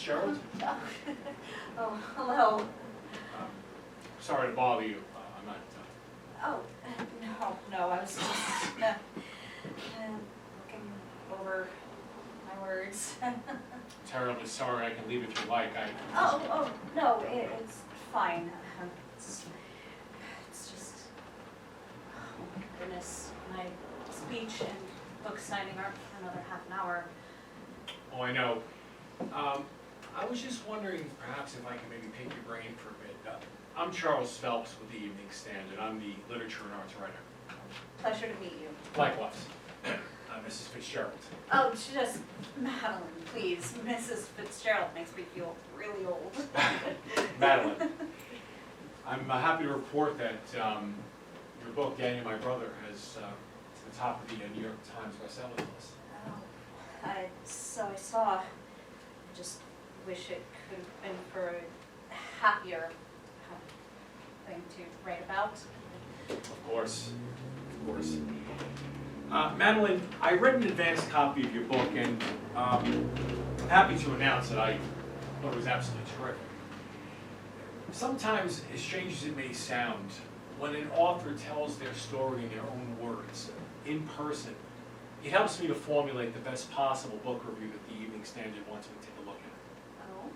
Fitzgerald? Oh, hello. Sorry to bother you. I'm not. Oh, no, I was just looking over my words. Terribly sorry. I can leave if you like. Oh, no, it's fine. It's just, oh my goodness, my speech and book signing aren't for another half an hour. Oh, I know. I was just wondering perhaps if I could maybe pick your brain for a bit. I'm Charles Phelps with the Evening Standard. I'm the literature and arts writer. Pleasure to meet you. Likewise. Mrs. Fitzgerald. Oh, just Madeline, please. Mrs. Fitzgerald makes me feel really old. Madeline. I'm happy to report that your book, Daniel, My Brother, has to the top of the New York Times bestseller list. Oh, so I saw. I just wish it could have been for a happier thing to write about. Of course. Madeline, I read an advanced copy of your book, and I'm happy to announce that I thought it was absolutely terrific. Sometimes, as strange as it may sound, when an author tells their story in their own words, in person, it helps me to formulate the best possible book review that the Evening Standard wants me to take a look at. Oh?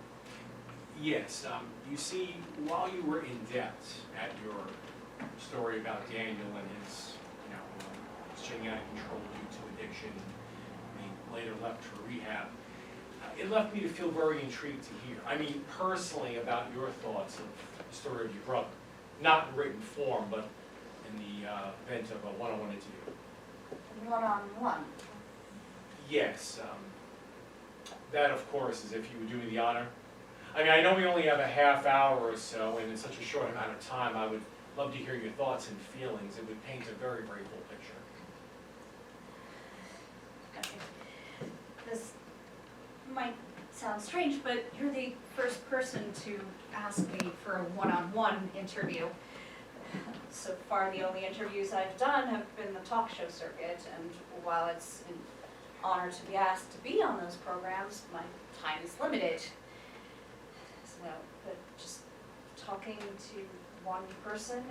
Yes, you see, while you were in depth at your story about Daniel and his, his getting out of control due to addiction, he later left for rehab, it left me to feel very intrigued to hear. I mean, personally, about your thoughts of the story of your brother. Not in written form, but in the event of a one-on-one interview. One-on-one? Yes. That, of course, is if you would do me the honor. I mean, I know we only have a half hour or so, and in such a short amount of time, I would love to hear your thoughts and feelings. It would paint a very, very full picture. Okay. This might sound strange, but you're the first person to ask me for a one-on-one interview. So far, the only interviews I've done have been the talk show circuit, and while it's an honor to be asked to be on those programs, my time is limited. So, but just talking to one person,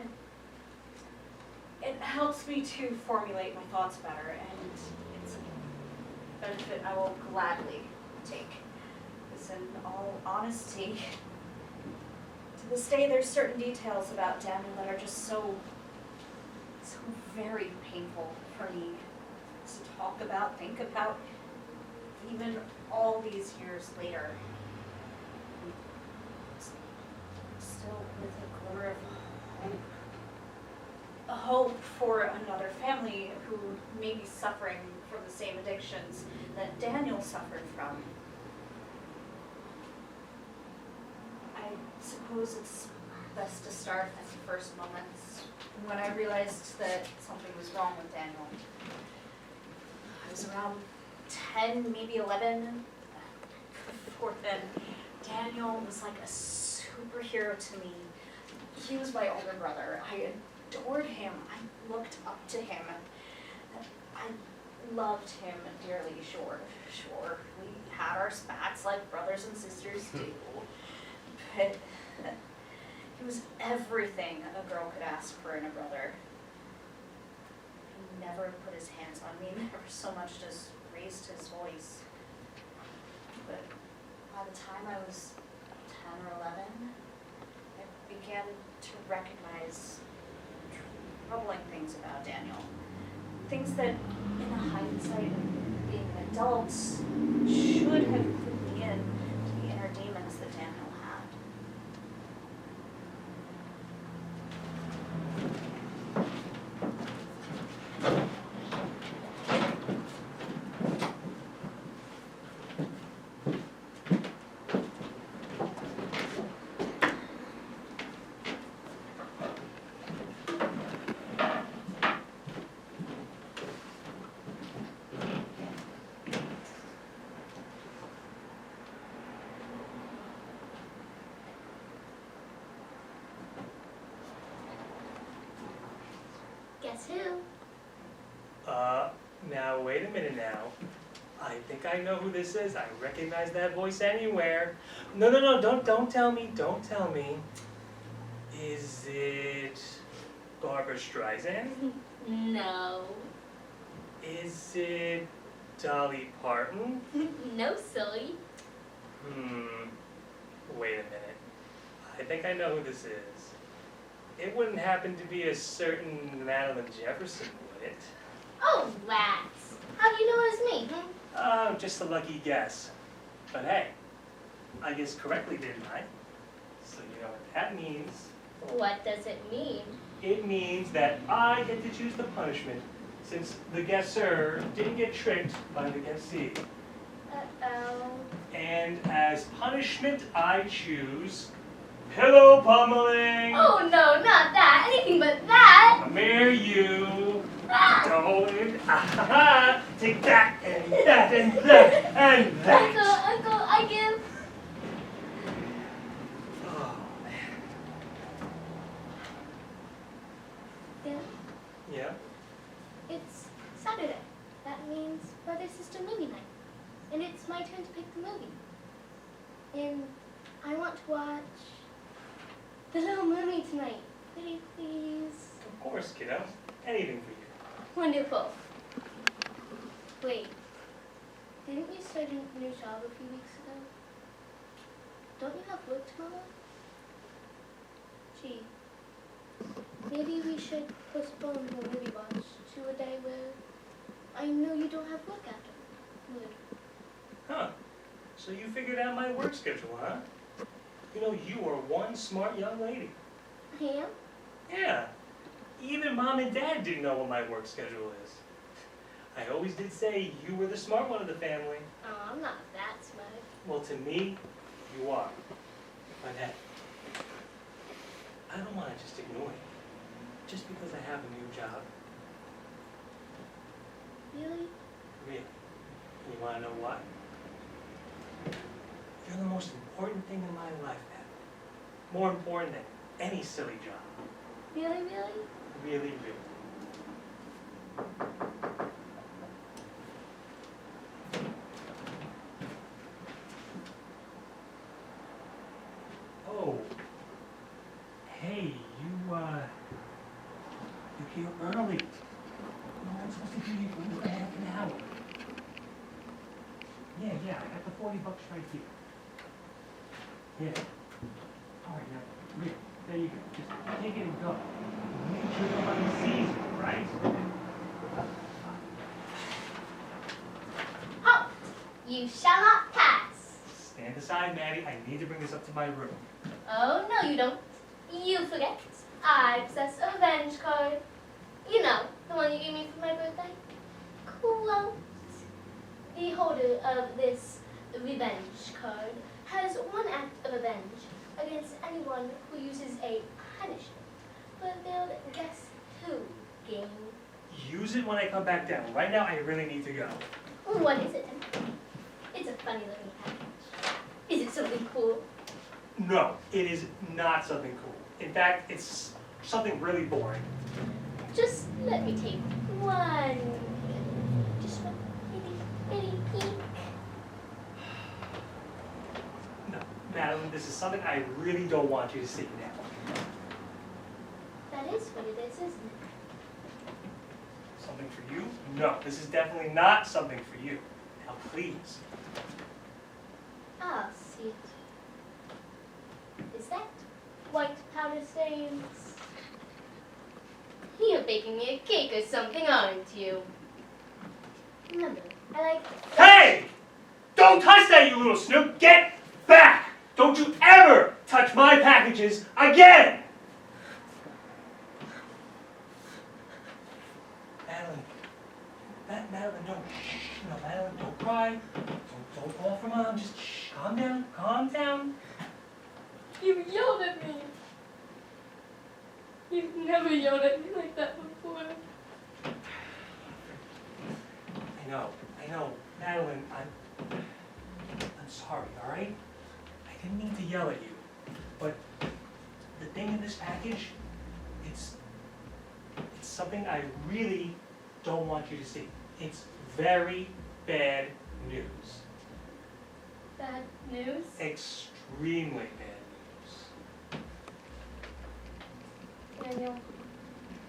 it helps me to formulate my thoughts better, and it's a benefit I will gladly take. Because in all honesty, to this day there's certain details about Daniel that are just so very painful for me to talk about, think about, even all these years later. Still with a glimmer of hope. A hope for another family who may be suffering from the same addictions that Daniel suffered from. I suppose it's best to start at the first moments when I realized that something was wrong with Daniel. I was around 10, maybe 11. Before then, Daniel was like a superhero to me. He was my older brother. I adored him. I looked up to him. I loved him dearly, sure. We had our spats like brothers and sisters do. But he was everything a girl could ask for in a brother. He never put his hands on me, never so much as raised his voice. But by the time I was 10 or 11, I began to recognize troubling things about Daniel. Things that, in the hindsight of being an adult, should have clued me in to the inner demons that Daniel had. Guess who? Now wait a minute now. I think I know who this is. I recognize that voice anywhere. No, don't tell me, don't tell me. Is it Barbara Streisand? No. Is it Dolly Parton? No, silly. Wait a minute. I think I know who this is. It wouldn't happen to be a certain Madeline Jefferson, would it? Oh, rats. How do you know it's me? Oh, just a lucky guess. But hey, I guessed correctly, didn't I? So you know what that means. What does it mean? It means that I get to choose the punishment, since the guesser didn't get tricked by the guessee. Uh-oh. And as punishment, I choose pillow pummeling. Oh, no, not that. Anything but that. Come here, you. Ah! Don't. Take that and that and that and that. Uncle, I give. Oh, man. Dad, Yeah? it's Saturday. That means brother-sister movie night. And it's my turn to pick the movie. And I want to watch The Little Mermaid tonight. Pretty please. Of course, kiddo. Anything for you. Wonderful. Wait, didn't you start a new job a few weeks ago? Don't you have work tomorrow? Gee, maybe we should postpone the movie watch to a day where I know you don't have work afterward. Huh. So you figured out my work schedule, huh? You know, you are one smart young lady. I am? Yeah. Even Mom and Dad didn't know what my work schedule is. I always did say you were the smart one of the family. Oh, I'm not that smart. Well, to me, you are. But hey, I don't want to just ignore you. Just because I have a new job. Really? Really. And you want to know why? You're the most important thing in my life, Dad. More important than any silly job. Really, really? Really, really. Oh. Hey, you're here early. No, I'm supposed to be here for half an hour. Yeah, I got the $40 right here. Yeah. All right, now, here, there you go. Just take it and go. Make sure nobody sees you, right? Halt! You shall not pass. Stand aside, Maddie. I need to bring this up to my room. Oh, no, you don't. You forget. I possess a revenge card. You know, the one you gave me for my birthday. Quote, the holder of this revenge card has one act of revenge against anyone who uses a punishment for failed guess who game. Use it when I come back down. Right now, I really need to go. What is it? It's a funny looking package. Is it something cool? No, it is not something cool. In fact, it's something really boring. Just let me take one, just one itty peek. No, Madeline, this is something I really don't want you to see now. That is what it is, isn't it? Something for you? No, this is definitely not something for you. Now, please. I'll see it. Is that white powder stains? You're baking me a cake or something, aren't you? Remember, I like... Hey! Don't touch that, you little snook! Get back! Don't you ever touch my packages again! Madeline, no. No, Madeline, don't cry. Don't fall for Mom. Just shh, calm down, calm down. You yelled at me. You've never yelled at me like that before. I know. Madeline, I'm sorry, all right? I didn't mean to yell at you, but the thing in this package, it's something I really don't want you to see. It's very bad news. Bad news? Extremely bad news. Daniel,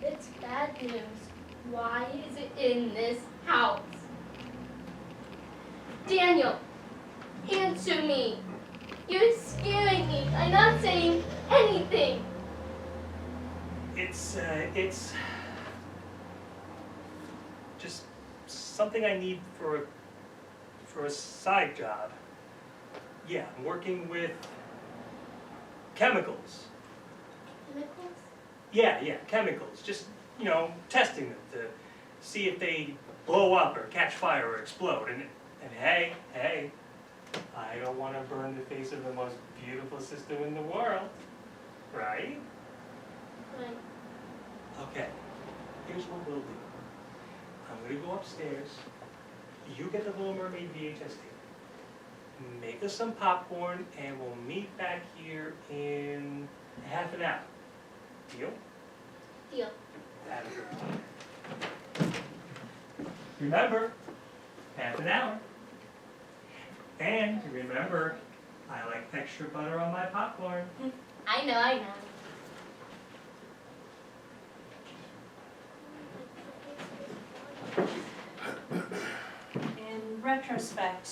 it's bad news. Why is it in this house? Daniel, answer me. You're scaring me by not saying anything. It's just something I need for a side job. Yeah, I'm working with chemicals. Chemicals? Yeah, chemicals. Just, testing them to see if they blow up or catch fire or explode. And hey, I don't want to burn the face of the most beautiful sister in the world, right? Right. Okay, here's what we'll do. I'm gonna go upstairs. You get the Little Mermaid VHS tape. Make us some popcorn, and we'll meet back here in half an hour. Deal? Deal. Have a good one. Remember, half an hour. And remember, I like extra butter on my popcorn. I know. In retrospect,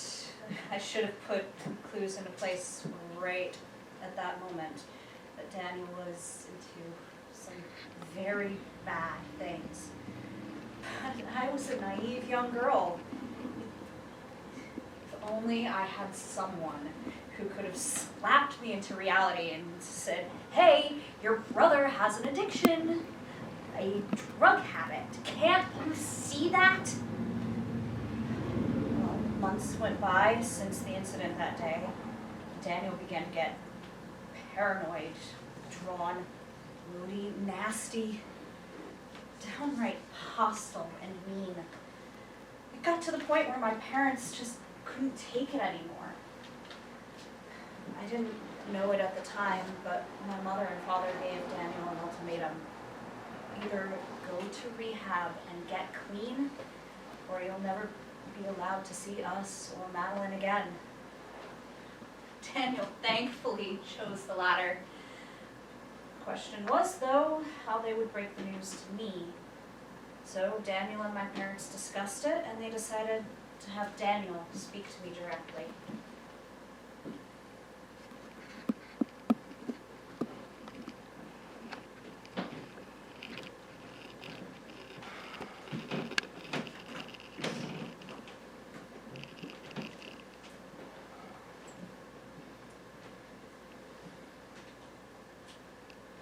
I should have put clues into place right at that moment. That Daniel was into some very bad things. But I was a naive young girl. If only I had someone who could have slapped me into reality and said, hey, your brother has an addiction, a drug habit. Can't you see that? Well, months went by since the incident that day. Daniel began to get paranoid, drawn, moody, nasty, downright hostile and mean. It got to the point where my parents just couldn't take it anymore. I didn't know it at the time, but my mother and father gave Daniel an ultimatum. Either go to rehab and get clean, or you'll never be allowed to see us or Madeline again. Daniel thankfully chose the latter. Question was, though, how they would break the news to me. So Daniel and my parents discussed it, and they decided to have Daniel speak to me directly.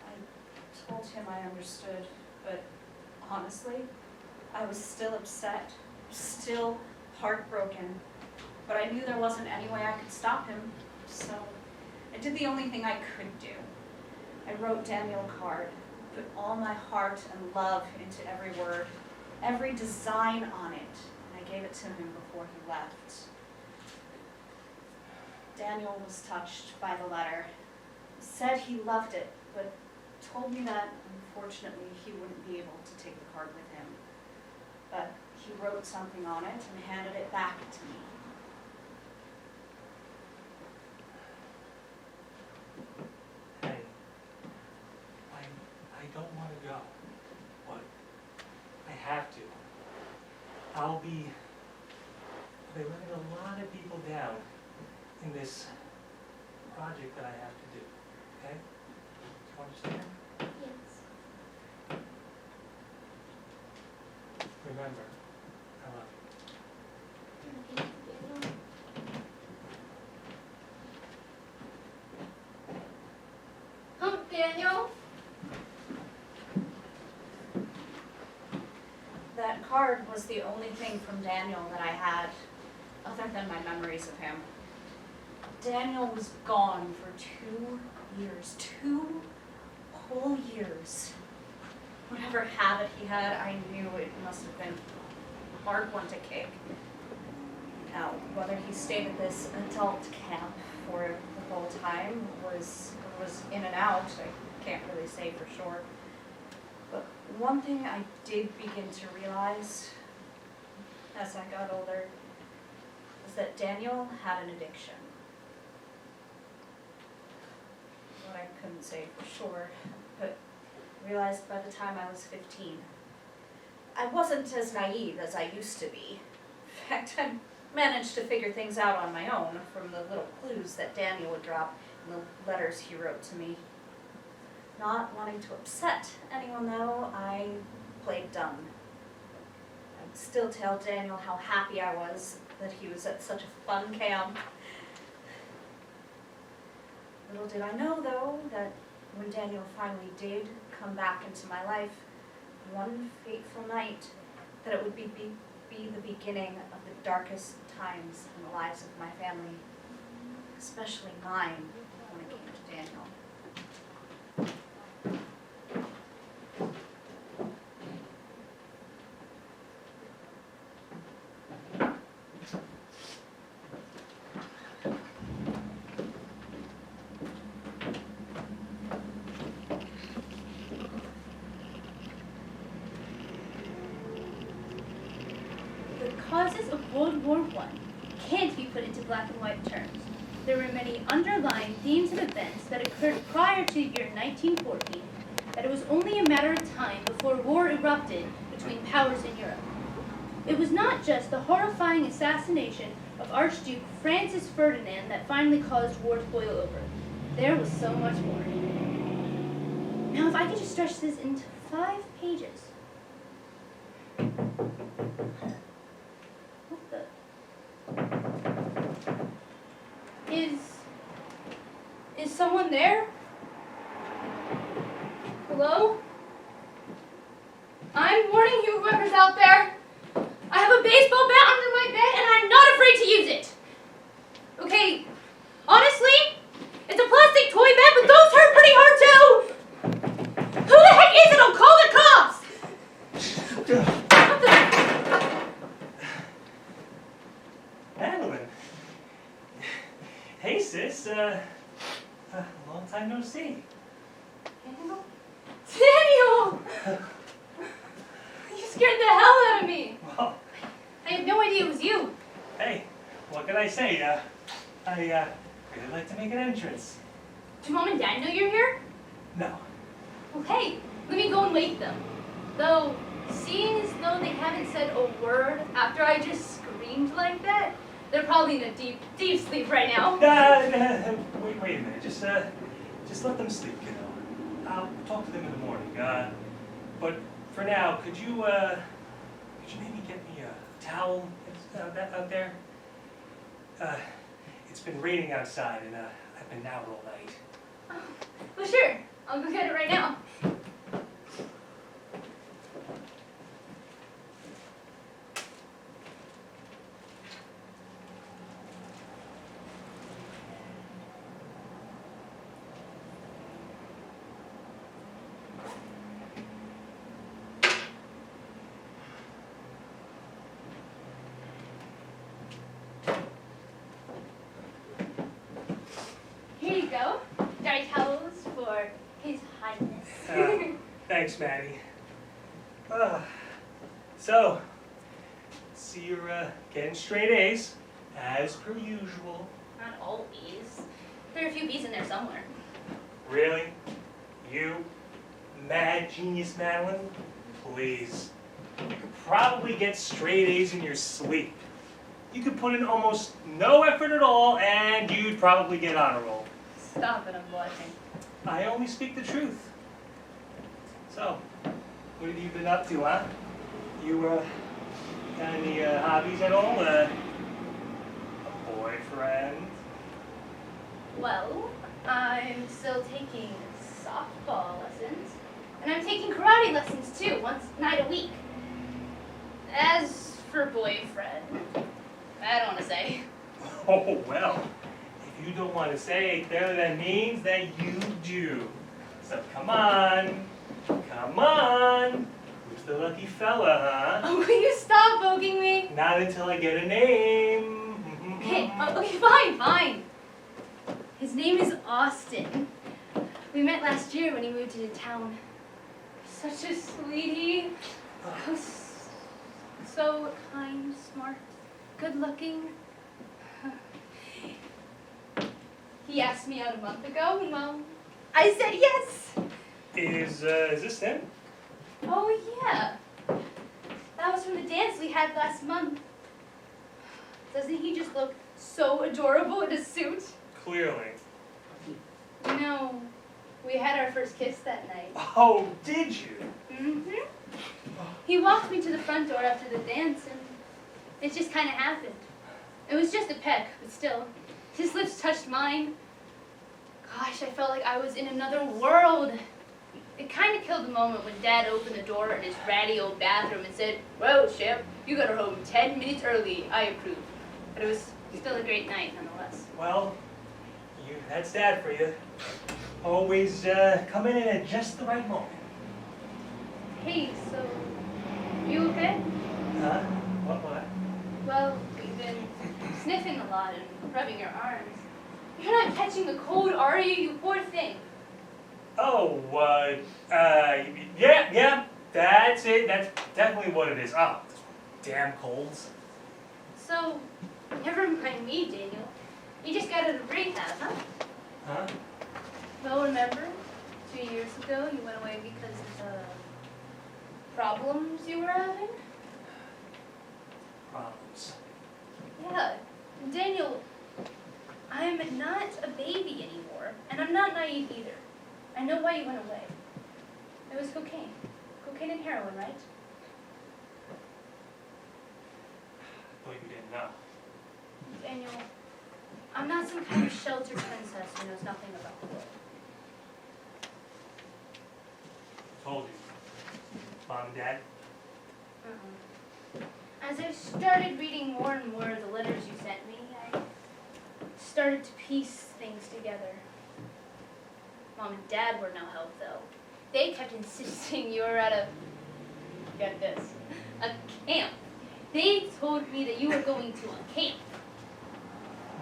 I told him I understood, but honestly, I was still upset, still heartbroken, but I knew there wasn't any way I could stop him, so I did the only thing I could do. I wrote Daniel a card, put all my heart and love into every word, every design on it, and I gave it to him before he left. Daniel was touched by the letter, said he loved it, but told me that unfortunately he wouldn't be able to take the card with him. But he wrote something on it and handed it back to me. Hey, I don't want to go, but I have to. I'll be letting a lot of people down in this project that I have to do, okay? Do you understand? Yes. Remember, I love you. Okay, Daniel. Daniel? That card was the only thing from Daniel that I had, other than my memories of him. Daniel was gone for 2 years, 2 whole years. Whatever habit he had, I knew it must have been a hard one to kick. Now, whether he stayed at this adult camp for the whole time was in and out, I can't really say for sure. But one thing I did begin to realize as I got older was that Daniel had an addiction. What I couldn't say for sure, but realized by the time I was 15. I wasn't as naive as I used to be. In fact, I managed to figure things out on my own from the little clues that Daniel would drop in the letters he wrote to me. Not wanting to upset anyone though, I played dumb. I'd still tell Daniel how happy I was that he was at such a fun camp. Little did I know though, that when Daniel finally did come back into my life, one fateful night, that it would be the beginning of the darkest times in the lives of my family, especially mine when it came to Daniel. The causes of World War I can't be put into black and white terms. There were many underlying themes and events that occurred prior to the year 1914, that it was only a matter of time before war erupted between powers in Europe. It was not just the horrifying assassination of Archduke Francis Ferdinand that finally caused war to boil over. There was so much more. Now if I could just stretch this into 5 pages. What the? Is someone there? Hello? I'm warning you, whoever's out there. I have a baseball bat under my bed and I'm not afraid to use it. Okay, honestly, it's a plastic toy bat, but those hurt pretty hard too. Who the heck is it? I'll call the cops. What the? Madeline. Hey, sis. Long time no see. Daniel? Daniel! You scared the hell out of me. Well, I had no idea it was you. hey, what can I say? I really like to make an entrance. Do Mom and Dad know you're here? No. Well, hey, let me go and wake them. Though, seeing as though they haven't said a word after I just screamed like that, they're probably in a deep, deep sleep right now. Wait a minute. Just let them sleep, you know. I'll talk to them in the morning. But for now, could you maybe get me a towel out there? It's been raining outside, and I've been out all night. Well, sure. I'll go get it right now. Here you go. Dry towels for His Highness. Thanks, Maddie. So, see you're getting straight A's, as per usual. Not all B's. There are a few B's in there somewhere. Really? You? Mad genius Madeline? Please. You could probably get straight A's in your sleep. You could put in almost no effort at all, and you'd probably get honor roll. Stop it, I'm blushing. I only speak the truth. So, what have you been up to, huh? You, got any, hobbies at all? A boyfriend? Well, I'm still taking softball lessons, and I'm taking karate lessons too, once night a week. As for boyfriend, I don't want to say. Oh, well, if you don't want to say it, then that means that you do. So come on. Come on. Who's the lucky fella, huh? Oh, will you stop poking me? Not until I get a name. Okay, okay, fine. His name is Austin. We met last year when he moved into town. Such a sweetie. So kind, smart, good looking. He asked me out a month ago, and well, I said yes. Is this him? Oh yeah. That was from the dance we had last month. Doesn't he just look so adorable in a suit? Clearly. You know, we had our first kiss that night. Oh, did you? Mm-hmm. He walked me to the front door after the dance, and it just kind of happened. It was just a peck, but still. His lips touched mine. Gosh, I felt like I was in another world. It kind of killed the moment when Dad opened the door in his ratty old bathroom and said, "Well, Shep, you got her home 10 minutes early. I approve." But it was still a great night, nonetheless. Well, that's Dad for you. Always coming in at just the right moment. Hey, so, you okay? Huh? What? Well, we've been sniffing a lot and rubbing your arms. You're not catching the cold, are you, you poor thing? Oh, yeah, that's it. That's definitely what it is. Oh, damn colds. So, never mind me, Daniel. You just got out of rehab, huh? Huh? Well, remember, 2 years ago you went away because of the problems you were having? Problems. Yeah, Daniel, I'm not a baby anymore, and I'm not naive either. I know why you went away. It was cocaine. Cocaine and heroin, right? Well, you didn't know. Daniel, I'm not some kind of sheltered princess who knows nothing about the world. Told you. Mom and Dad? As I started reading more and more of the letters you sent me, I started to piece things together. Mom and Dad were no help, though. They kept insisting you were at a, get this, a camp. They told me that you were going to a camp.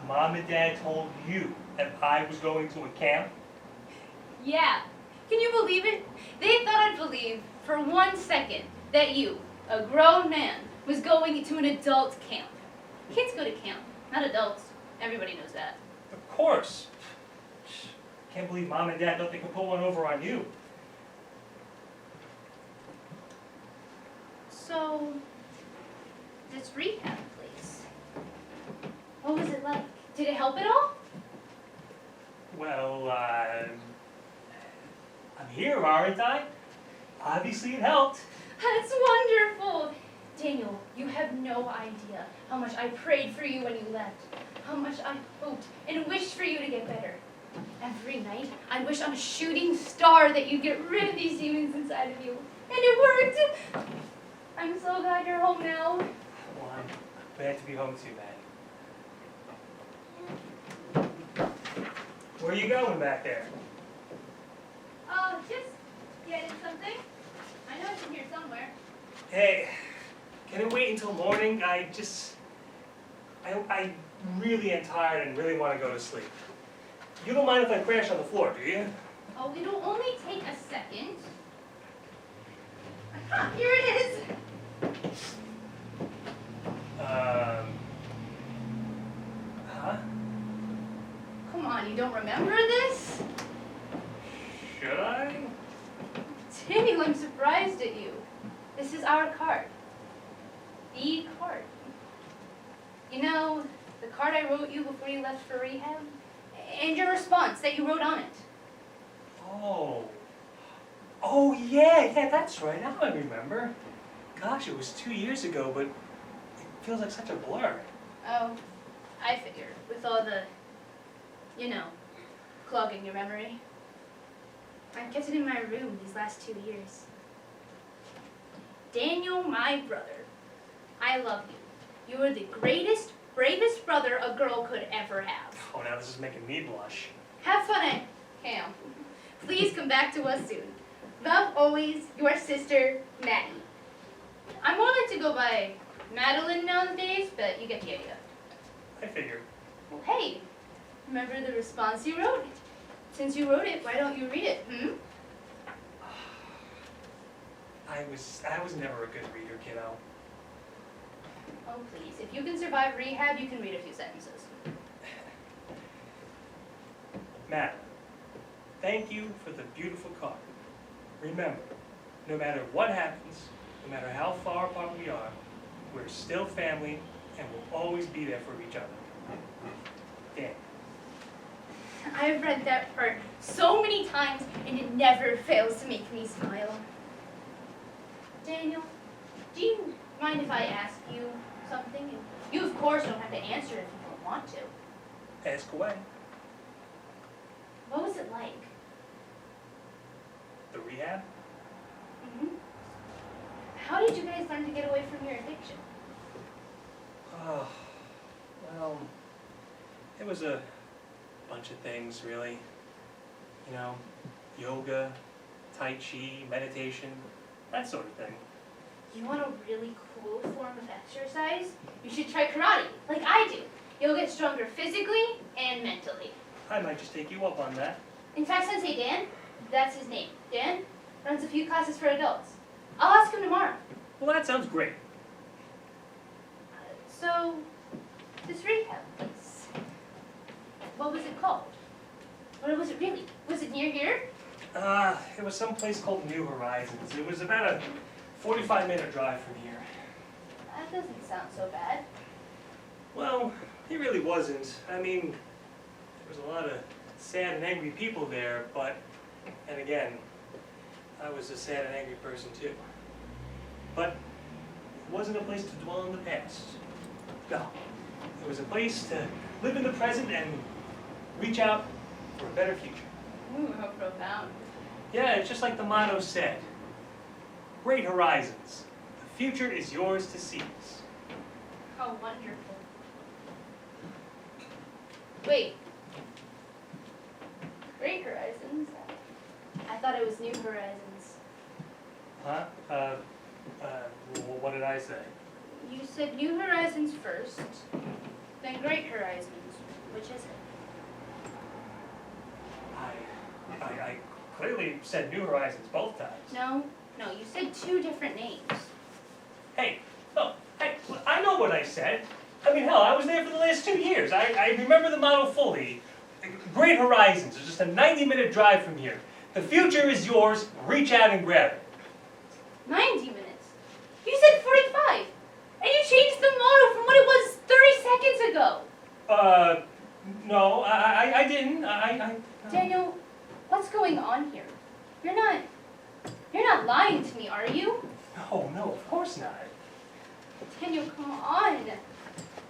Mom and Dad told you that I was going to a camp? Yeah. Can you believe it? They thought I'd believe for 1 second that you, a grown man, was going to an adult camp. Kids go to camp, not adults. Everybody knows that. Of course. Can't believe Mom and Dad thought they could pull one over on you. So, this rehab place, what was it like? Did it help at all? Well, I'm here, aren't I? Obviously it helped. That's wonderful! Daniel, you have no idea how much I prayed for you when you left. How much I hoped and wished for you to get better. Every night, I'd wish on a shooting star that you'd get rid of these demons inside of you. And it worked! I'm so glad you're home now. Well, I'm glad to be home too, Maddie. Where are you going back there? Just getting something. I know it's in here somewhere. Hey, can it wait until morning? I really am tired and really want to go to sleep. You don't mind if I crash on the floor, do you? Oh, it'll only take a second. Here it is. Huh? Come on, you don't remember this? Should I? Daniel, I'm surprised at you. This is our card. The card. You know, the card I wrote you before you left for rehab? And your response that you wrote on it. Oh. Oh, yeah, that's right. Now I remember. Gosh, it was 2 years ago, but it feels like such a blur. Oh, I figured. With all the, you know, clogging your memory. I've kept it in my room these last 2 years. Daniel, my brother, I love you. You are the greatest, bravest brother a girl could ever have. Oh, now this is making me blush. Have fun at camp. Please come back to us soon. Love always, your sister, Maddie. I'm more like to go by Madeline nowadays, but you get the idea. I figured. Well, hey, remember the response you wrote? Since you wrote it, why don't you read it, I was never a good reader, kiddo. Oh, please. If you can survive rehab, you can read a few sentences. Madeline, thank you for the beautiful card. Remember, no matter what happens, no matter how far apart we are, we're still family and we'll always be there for each other. Dan. I've read that part so many times, and it never fails to make me smile. Daniel, do you mind if I ask you something? And you, of course, don't have to answer if you don't want to. Ask away. What was it like? The rehab? hmm How did you guys learn to get away from your addiction? Oh, well, it was a bunch of things, really. You know, yoga, tai chi, meditation, that sort of thing. You want a really cool form of exercise? You should try karate, like I do. You'll get stronger physically and mentally. I might just take you up on that. In fact, Sensei Dan, that's his name. Dan runs a few classes for adults. I'll ask him tomorrow. Well, that sounds great. So, this rehab place, what was it called? What was it really? Was it near here? It was some place called New Horizons. It was about a 45-minute drive from here. That doesn't sound so bad. Well, it really wasn't. I mean, there was a lot of sad and angry people there, but, and again, I was a sad and angry person too. But it wasn't a place to dwell on the past. No, it was a place to live in the present and reach out for a better future. Ooh, how profound. Yeah, it's just like the motto said. Great horizons. The future is yours to seize. How wonderful. Wait. Great Horizons? I thought it was New Horizons. Huh? What did I say? You said New Horizons first, then Great Horizons. Which is it? I clearly said New Horizons both times. No, you said two different names. Hey, I know what I said. I mean, hell, I was there for the last 2 years. I remember the motto fully. Great Horizons is just a 90-minute drive from here. The future is yours. Reach out and grab it. 90 minutes. You said 45. And you changed the motto from what it was 30 seconds ago. No, I didn't. Daniel, what's going on here? You're not lying to me, are you? No, of course not. Daniel, come on.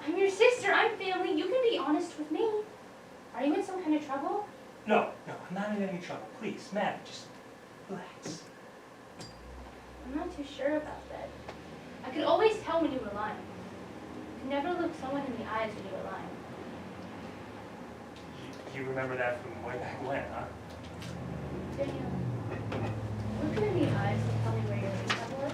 I'm your sister, I'm family, you can be honest with me. Are you in some kind of trouble? No, I'm not in any trouble. Please, Matt, just relax. I'm not too sure about that. I could always tell when you were lying. You could never look someone in the eyes when you were lying. You remember that from way back when, huh? Daniel, look me in the eyes and tell me where your rehab was.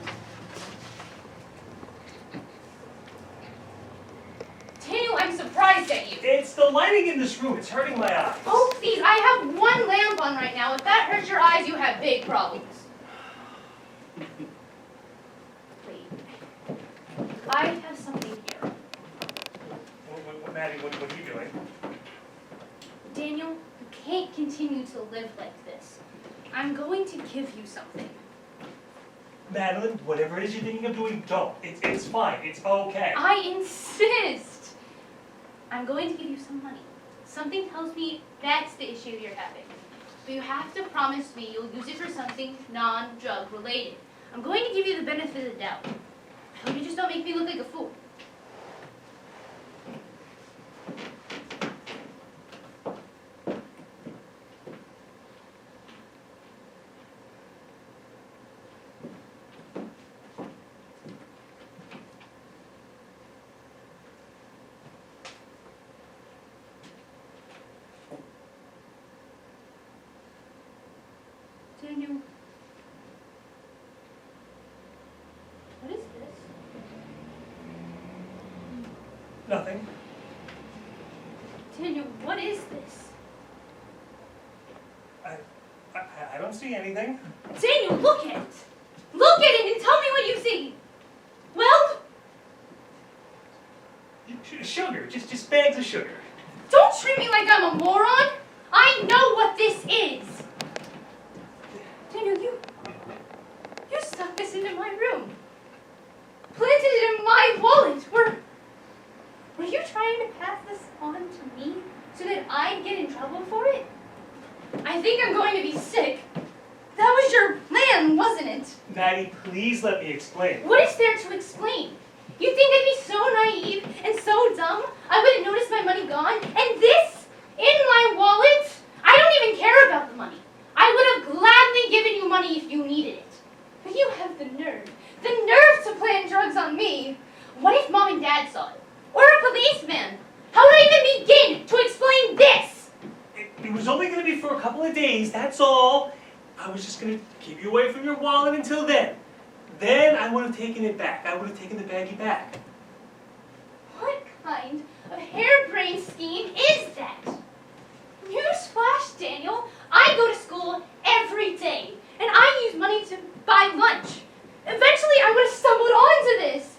Daniel, I'm surprised at you. It's the lighting in this room. It's hurting my eyes. Oh, please, I have one lamp on right now. If that hurts your eyes, you have big problems. Wait. I have something here. Maddie, what are you doing? Daniel, you can't continue to live like this. I'm going to give you something. Madeline, whatever it is you're thinking of doing, don't. It's fine. It's okay. I insist. I'm going to give you some money. Something tells me that's the issue you're having. But you have to promise me you'll use it for something non-drug related. I'm going to give you the benefit of the doubt. I hope you just don't make me look like a fool. Daniel, what is this? Nothing. Daniel, what is this? I don't see anything. Daniel, look at it! Look at it and tell me what you see! Well, Sugar. Just bags of sugar. don't treat me like I'm a moron! I I know what this is. Daniel, you stuck this into my room. Planted it in my wallet. Were you trying to pass this on to me so that I'd get in trouble for it? I think I'm going to be sick. That was your plan, wasn't it? Maddie, please let me explain. What is there to explain? You think I'd be so naive and so dumb I wouldn't notice my money gone? And this? In my wallet? I don't even care about the money. I would have gladly given you money if you needed it. But you have the nerve to plan drugs on me. What if Mom and Dad saw it? Or a policeman? How would I even begin to explain this? It was only going to be for a couple of days, that's all. I was just going to keep you away from your wallet until then. Then I would have taken it back. I would have taken the baggie back. What kind of harebrained scheme is that? Newsflash, Daniel. I go to school every day, and I use money to buy lunch. Eventually, I would have stumbled onto this.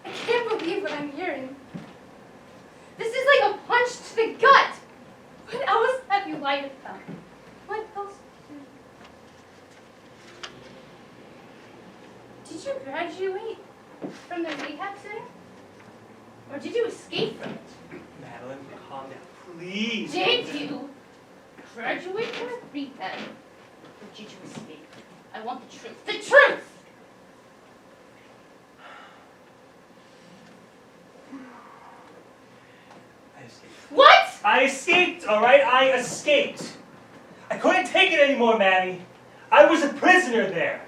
I can't believe what I'm hearing. This is like a punch to the gut. What else have you lied about? What else? Did you graduate from the rehab center? Or did you escape from it? Madeline, calm down, please. Did you graduate from rehab? Or did you escape? I want the truth. The truth! I escaped. What? I escaped, all right? I escaped. I couldn't take it anymore, Maddie. I was a prisoner there.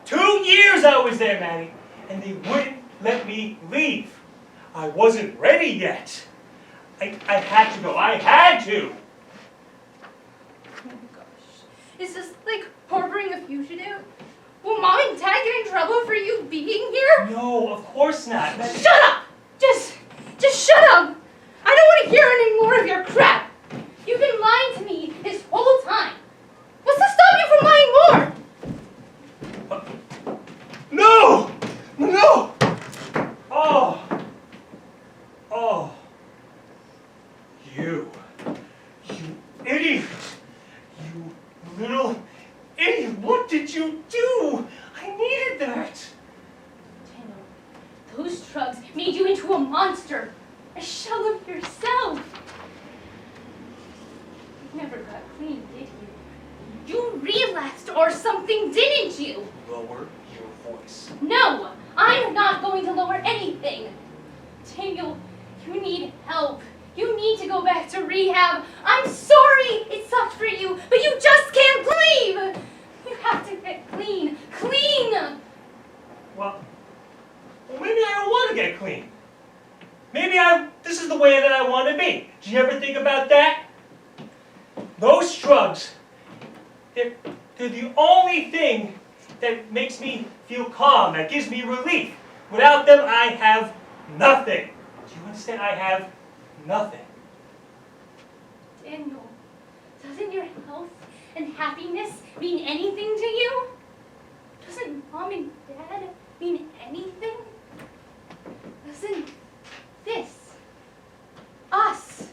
2 years I was there, Maddie, and they wouldn't let me leave. I wasn't ready yet. I had to go. I had to. Oh my gosh. Is this like harboring a fugitive? Will Mom and Dad get in trouble for you being here? No, of course not. Shut up! Just shut up! I don't want to hear any more of your crap! You've been lying to me this whole time. What's to stop you from lying more? No! No! Oh! Oh! You idiot! You little idiot! What did you do? I needed that! Daniel, those drugs made you into a monster. A shell of yourself. You never got clean, did you? You relapsed or something, didn't you? Lower your voice. No, I'm not going to lower anything. Daniel, you need help. You need to go back to rehab. I'm sorry it sucked for you, but you just can't leave. You have to get clean. Clean! Well, maybe I don't want to get clean. Maybe this is the way that I want to be. Did you ever think about that? Those drugs, they're the only thing that makes me feel calm, that gives me relief. Without them, I have nothing. Do you understand? I have nothing. Daniel, doesn't your health and happiness mean anything to you? Doesn't Mom and Dad mean anything? Doesn't this, us,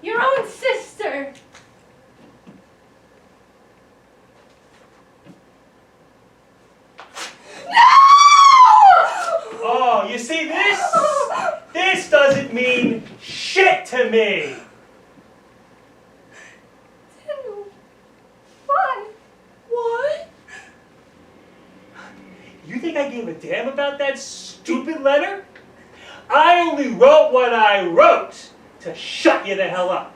your own sister? Oh, you see this? This doesn't mean shit to me. Daniel, why? What? You think I gave a damn about that stupid letter? I only wrote what I wrote to shut you the hell up.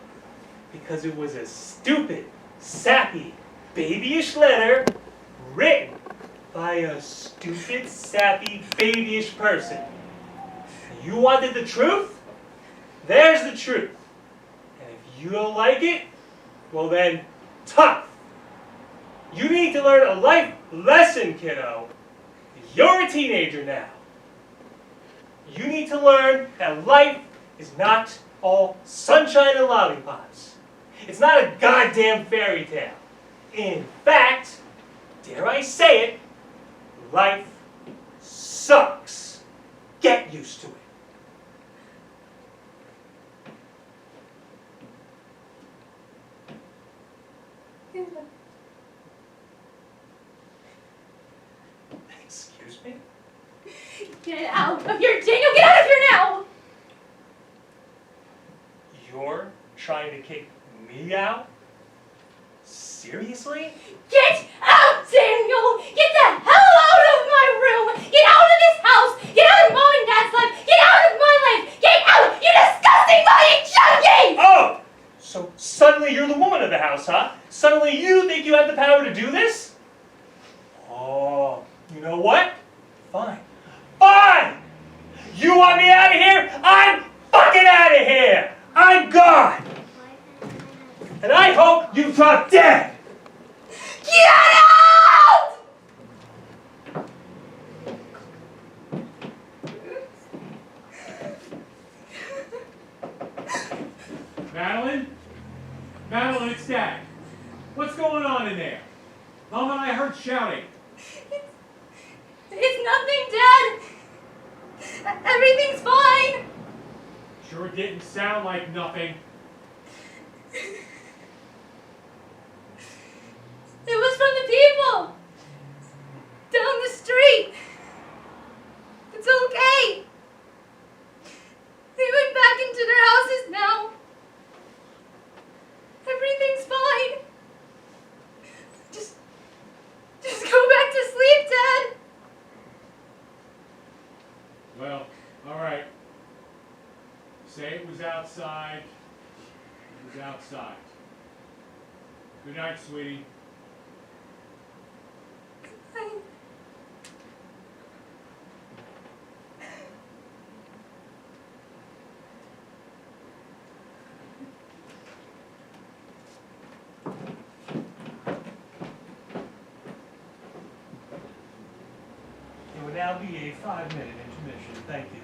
Because it was a stupid, sappy, babyish letter written by a stupid, sappy, babyish person. You wanted the truth? There's the truth. And if you don't like it, well then, tough. You need to learn a life lesson, kiddo. You're a teenager now. You need to learn that life is not all sunshine and lollipops. It's not a goddamn fairy tale. In fact, dare I say it, life sucks. Get used to it. Get out of here, Daniel! Get out of here now! You're trying to kick me out? Seriously? Get out, Daniel! Get the hell out of my room! Get out of this house! Get out of Mom and Dad's life! Get out of my life! Get out! You disgusting lying junkie! Oh! So suddenly you're the woman of the house, huh? Suddenly you think you have the power to do this? Oh, you know what? Fine. Fine! You want me out of here? I'm fucking out of here! I'm gone! And I hope you drop dead! Get out! Madeline? Madeline, it's Dad. What's going on in there? Mom and I heard shouting. It's nothing, Dad! Everything's fine! Sure didn't sound like nothing. It was from the people! Down the street! It's okay! They went back into their houses now. Everything's fine. Just go back to sleep, Dad! Well, all right. Say it was outside. It was outside. Good night, sweetie. It would now be a 5-minute intermission. Thank you.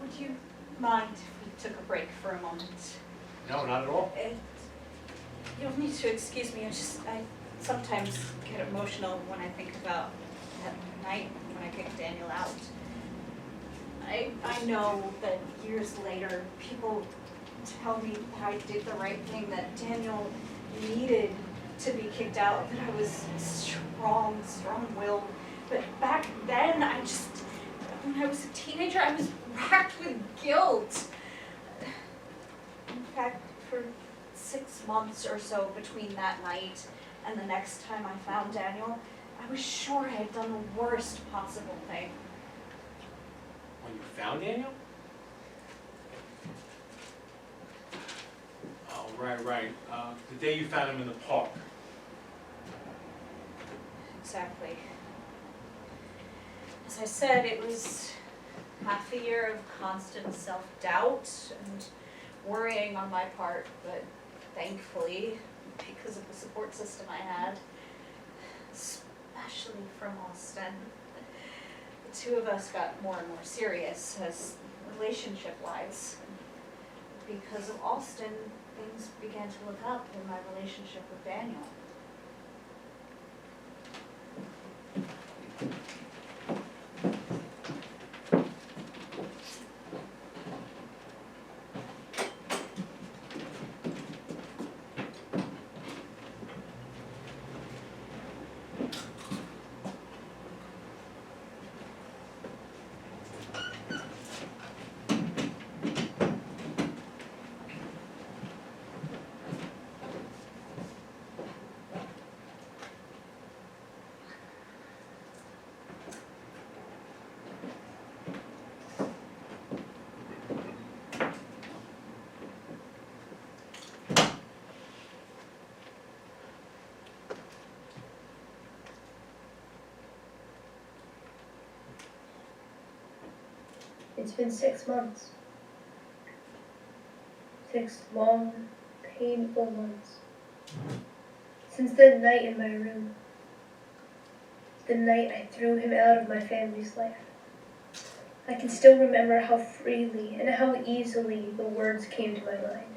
Would you mind if we took a break for a moment? No, not at all. You don't need to excuse me, I sometimes get emotional when I think about that night when I kicked Daniel out. I know that years later, people tell me that I did the right thing, that Daniel needed to be kicked out, that I was strong-willed. But back then, when I was a teenager, I was racked with guilt. In fact, for 6 months or so between that night and the next time I found Daniel, I was sure I had done the worst possible thing. When you found Daniel? Oh, right. The day you found him in the park. Exactly. As I said, it was half a year of constant self-doubt and worrying on my part, but thankfully, because of the support system I had, especially from Austin, the two of us got more and more serious as relationship-wise. Because of Austin, things began to look up in my relationship with Daniel. It's been 6 months. 6 long, painful months. Since the night in my room. The night I threw him out of my family's life. I can still remember how freely and how easily the words came to my mind.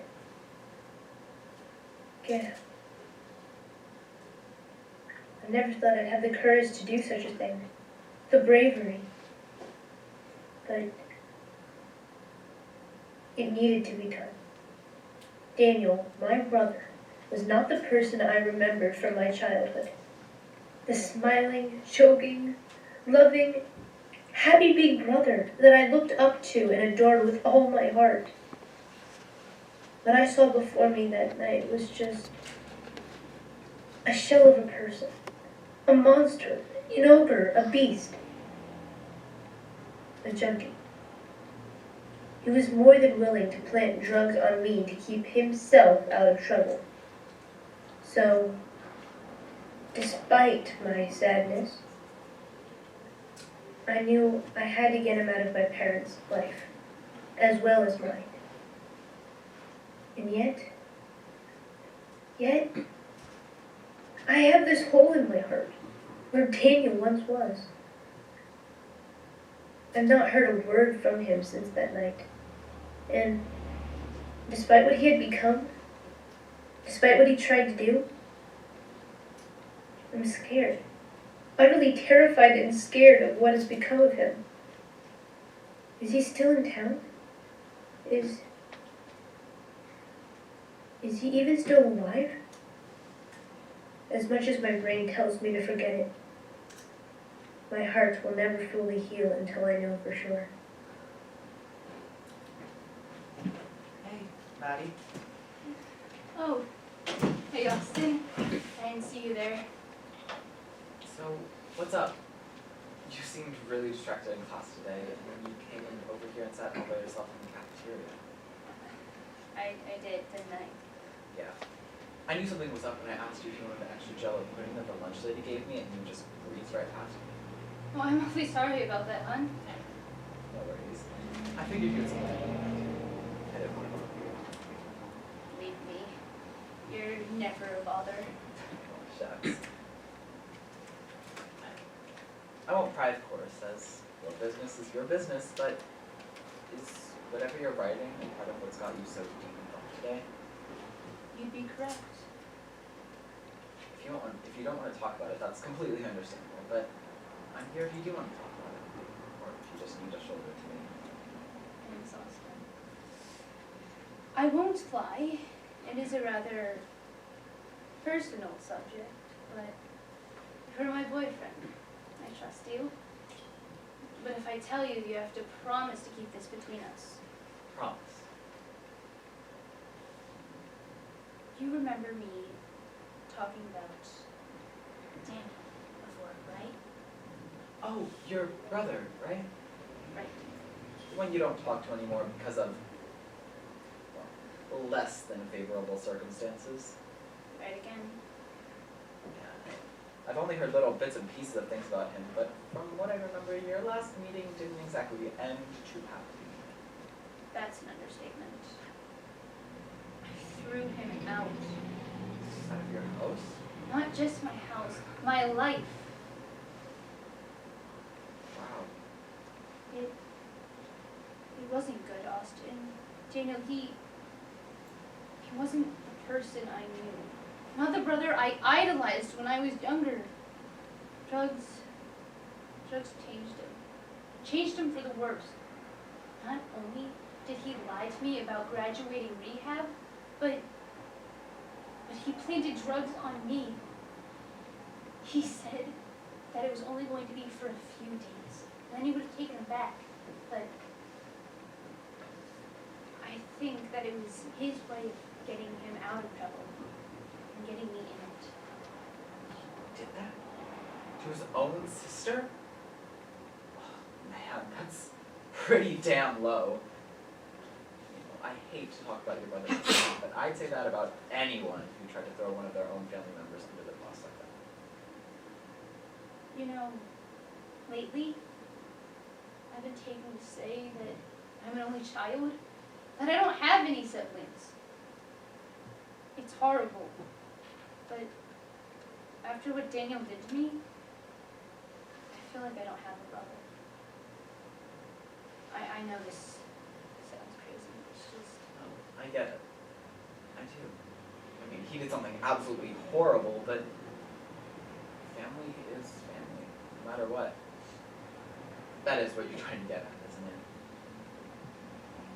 Get out. I never thought I'd have the courage to do such a thing. The bravery. but it needed to be done. Daniel, my brother, was not the person I remembered from my childhood. The smiling, joking, loving, happy big brother that I looked up to and adored with all my heart. What I saw before me that night was just a shell of a person, a monster, an ogre, a beast, a junkie. He was more than willing to plant drugs on me to keep himself out of trouble. So, despite my sadness, I knew I had to get him out of my parents' life, as well as mine. And yet, I have this hole in my heart, where Daniel once was. I've not heard a word from him since that night. And despite what he had become, despite what he tried to do, I'm scared. Utterly terrified and scared of what has become of him. Is he still in town? Is he even still alive? As much as my brain tells me to forget it, my heart will never fully heal until I know for sure. Hey, Maddie. Oh, hey Austin. I didn't see you there. So, what's up? You seemed really distracted in class today, and then you came in over here and sat all by yourself in the cafeteria. I did, didn't I? Yeah. I knew something was up when I asked you if you wanted the extra jello pudding that the lunch lady gave me, and you just breezed right past me. Oh, I'm awfully sorry about that, hon. No worries. I figured you had something to do. I didn't want to bother you. Believe me, you're never a bother. Oh, shucks. I won't pry, of course, as your business is your business, but is whatever you're writing a part of what's got you so deep in thought today? You'd be correct. If you don't want to talk about it, that's completely understandable, but I'm here if you do want to talk about it, or if you just need a shoulder to me. Thanks, Austin. I won't lie. It is a rather personal subject, but you're my boyfriend. I trust you. But if I tell you, you have to promise to keep this between us. Promise. You remember me talking about Daniel before, right? Oh, your brother, right? Right. The one you don't talk to anymore because of, well, less than favorable circumstances. Right again. Yeah. I've only heard little bits and pieces of things about him, but from what I remember, your last meeting didn't exactly end too happily. That's an understatement. I threw him out. Out of your house? Not just my house, my life. Wow. It wasn't good, Austin. Daniel, he wasn't the person I knew. Not the brother I idolized when I was younger. Drugs changed him. Changed him for the worse. Not only did he lie to me about graduating rehab, but he planted drugs on me. He said that it was only going to be for a few days, and then he would have taken them back. But I think that it was his way of getting him out of trouble and getting me in it. Did that? To his own sister? Oh, man, that's pretty damn low. I hate to talk about your brother, but I'd say that about anyone who tried to throw one of their own family members under the bus like that. You know, lately, I've been taken to say that I'm an only child, that I don't have any siblings. It's horrible, but after what Daniel did to me, I feel like I don't have a brother. I know this sounds crazy, it's just... Oh, I get it. I do. I mean, he did something absolutely horrible, but family is family, no matter what. That is what you're trying to get at, isn't it?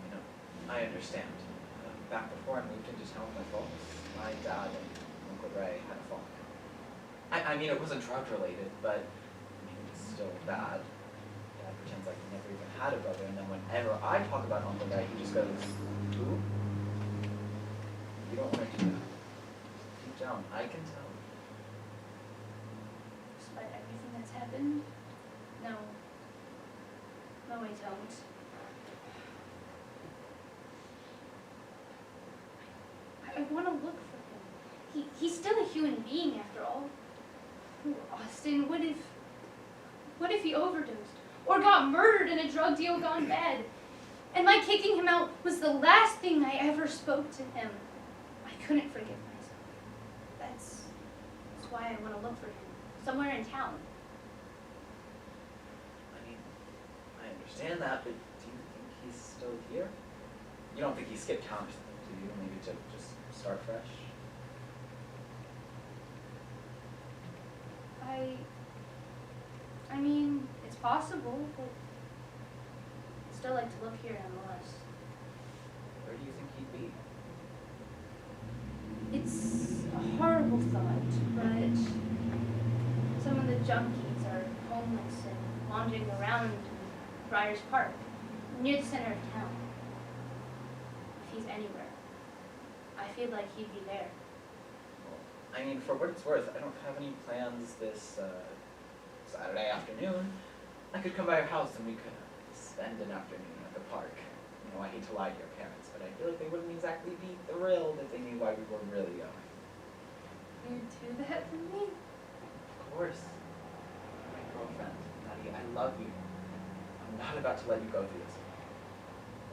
You know, I understand. Back before I moved into town with my folks, my dad and Uncle Ray had a falling out. I mean, it wasn't drug related, but I mean, it's still bad. Dad pretends like he never even had a brother, and then whenever I talk about Uncle Ray, he just goes, "Who? You don't want to do that." Deep down, I can tell. Despite everything that's happened, no. No, I don't. I want to look for him. He's still a human being after all. Poor Austin, what if he overdosed? Or got murdered in a drug deal gone bad? And my kicking him out was the last thing I ever spoke to him. I couldn't forgive myself. That's why I want to look for him. Somewhere in town. I mean, I understand that, but do you think he's still here? You don't think he skipped town or something, do you? Maybe to just start fresh? I mean, it's possible, but I'd still like to look here nonetheless. Where do you think he'd be? It's a horrible thought, but some of the junkies are homeless and wandering around Briars Park, near the center of town. If he's anywhere, I feel like he'd be there. Well, I mean, for what it's worth, I don't have any plans this Saturday afternoon. I could come by your house and we could spend an afternoon at the park. You know, I hate to lie to your parents, but I feel like they wouldn't exactly be thrilled if they knew why we were really going. You'd do that for me? Of course. My girlfriend, Maddie, I love you. I'm not about to let you go through this.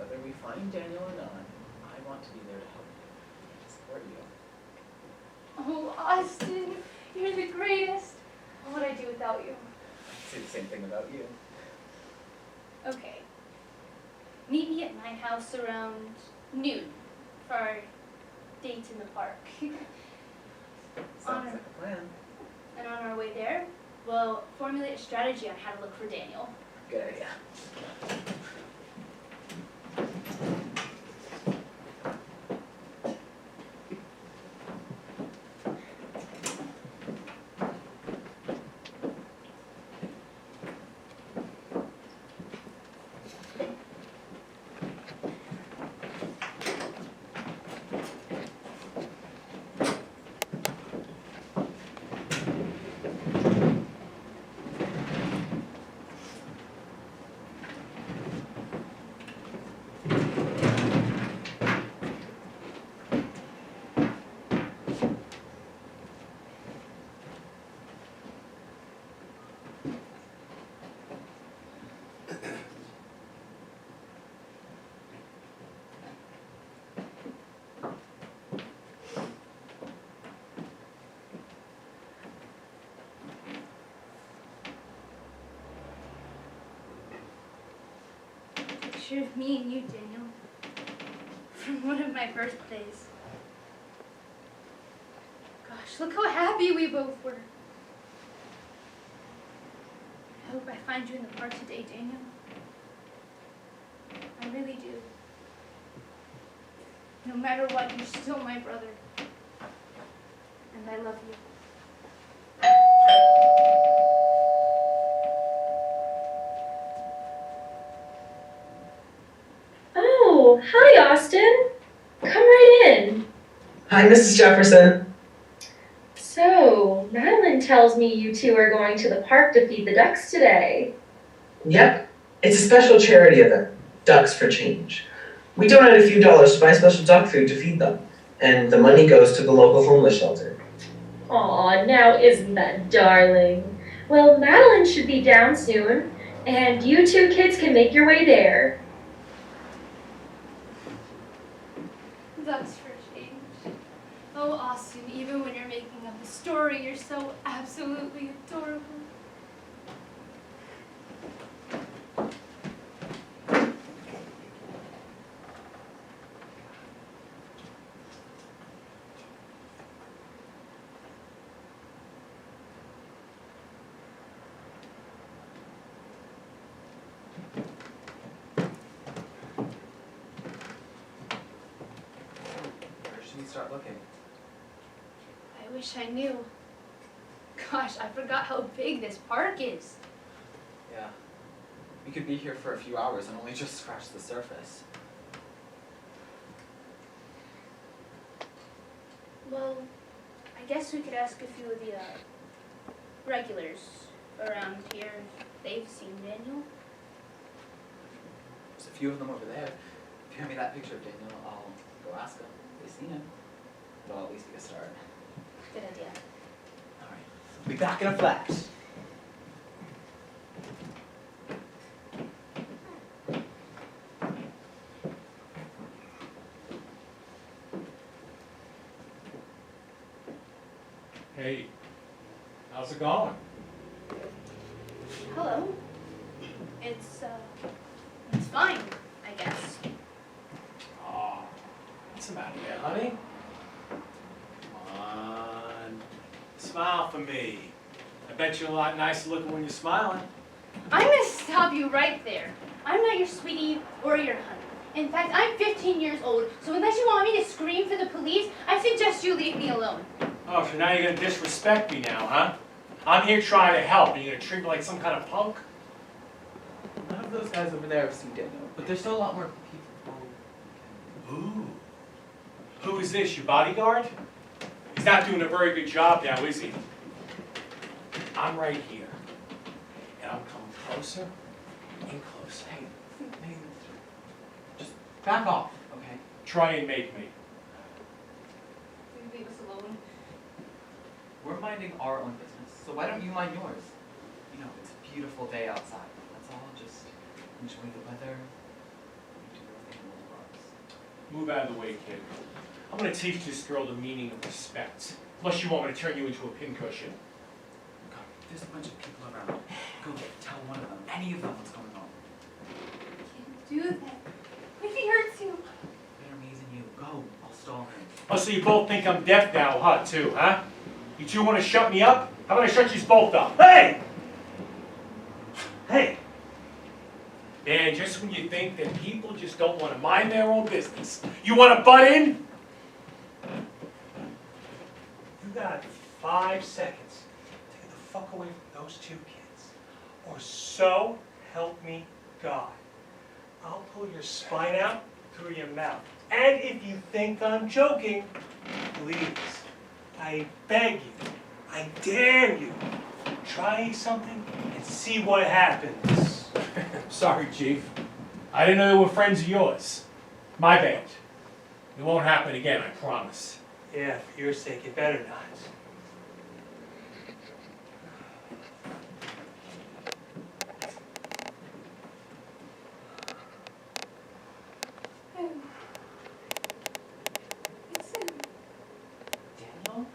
Whether we find Daniel or not, I want to be there to help you, to support you. Oh, Austin, you're the greatest. What would I do without you? I'd say the same thing about you. Okay. Meet me at my house around noon for our date in the park. Sounds like a plan. And on our way there, we'll formulate a strategy on how to look for Daniel. Good idea. Picture of me and you, Daniel, from one of my birthdays. Gosh, look how happy we both were. I hope I find you in the park today, Daniel. I really do. No matter what, you're still my brother. And I love you. Oh, hi, Austin. Come right in. Hi, Mrs. Jefferson. So, Madeline tells me you two are going to the park to feed the ducks today. Yep, it's a special charity event, Ducks for Change. We donate a few dollars to buy special duck food to feed them, and the money goes to the local homeless shelter. Aw, now isn't that darling? Well, Madeline should be down soon, and you two kids can make your way there. Ducks for change. Oh, Austin, even when you're making up a story, you're so absolutely adorable. you start looking? I wish I knew. Gosh, I forgot how big this park is. Yeah. We could be here for a few hours and only just scratch the surface. Well, I guess we could ask a few of the regulars around here if they've seen Daniel. There's a few of them over there. If you hand me that picture of Daniel, I'll go ask them if they've seen him. It'll at least be a start. Good idea. Alright. Be back in a flash. Hey, how's it going? Hello. It's fine, I guess. Oh, what's the matter there, honey? Come on, smile for me. I bet you're a lot nicer looking when you're smiling. I'm gonna stop you right there. I'm not your sweetie or your honey. In fact, I'm 15 years old, so unless you want me to scream for the police, I suggest you leave me alone. Oh, so now you're gonna disrespect me now, huh? I'm here trying to help, and you're gonna treat me like some kind of punk? None of those guys over there have seen Daniel, but there's still a lot more people. Ooh. Who is this, your bodyguard? He's not doing a very good job now, is he? I'm right here. And I'm coming closer and closer. Hey, just back off, okay? Try and make me. Please leave us alone. We're minding our own business, so why don't you mind yours? You know, it's a beautiful day outside. Let's all just enjoy the weather and do everything in the Move out of the way, kid. I'm gonna teach this girl the meaning of respect. Unless you want me to turn you into a pincushion. God, there's a bunch of people around. Go tell one of them, any of them, what's going on. Can't do that. What if he hurts you? Better me than you. Go, I'll stall him. Oh, so you both think I'm deaf now, huh? You two wanna shut me up? How about I shut you both up? Hey! Hey! And just when you think that people just don't wanna mind their own business, you wanna butt in? You got 5 seconds to get the fuck away from those 2 kids. Or so help me God. I'll pull your spine out through your mouth. And if you think I'm joking, please, I beg you, I dare you, try something and see what happens. Sorry, Chief. I didn't know they were friends of yours. My bad. It won't happen again, I promise. Yeah, for your sake, it better not. It's him. Daniel?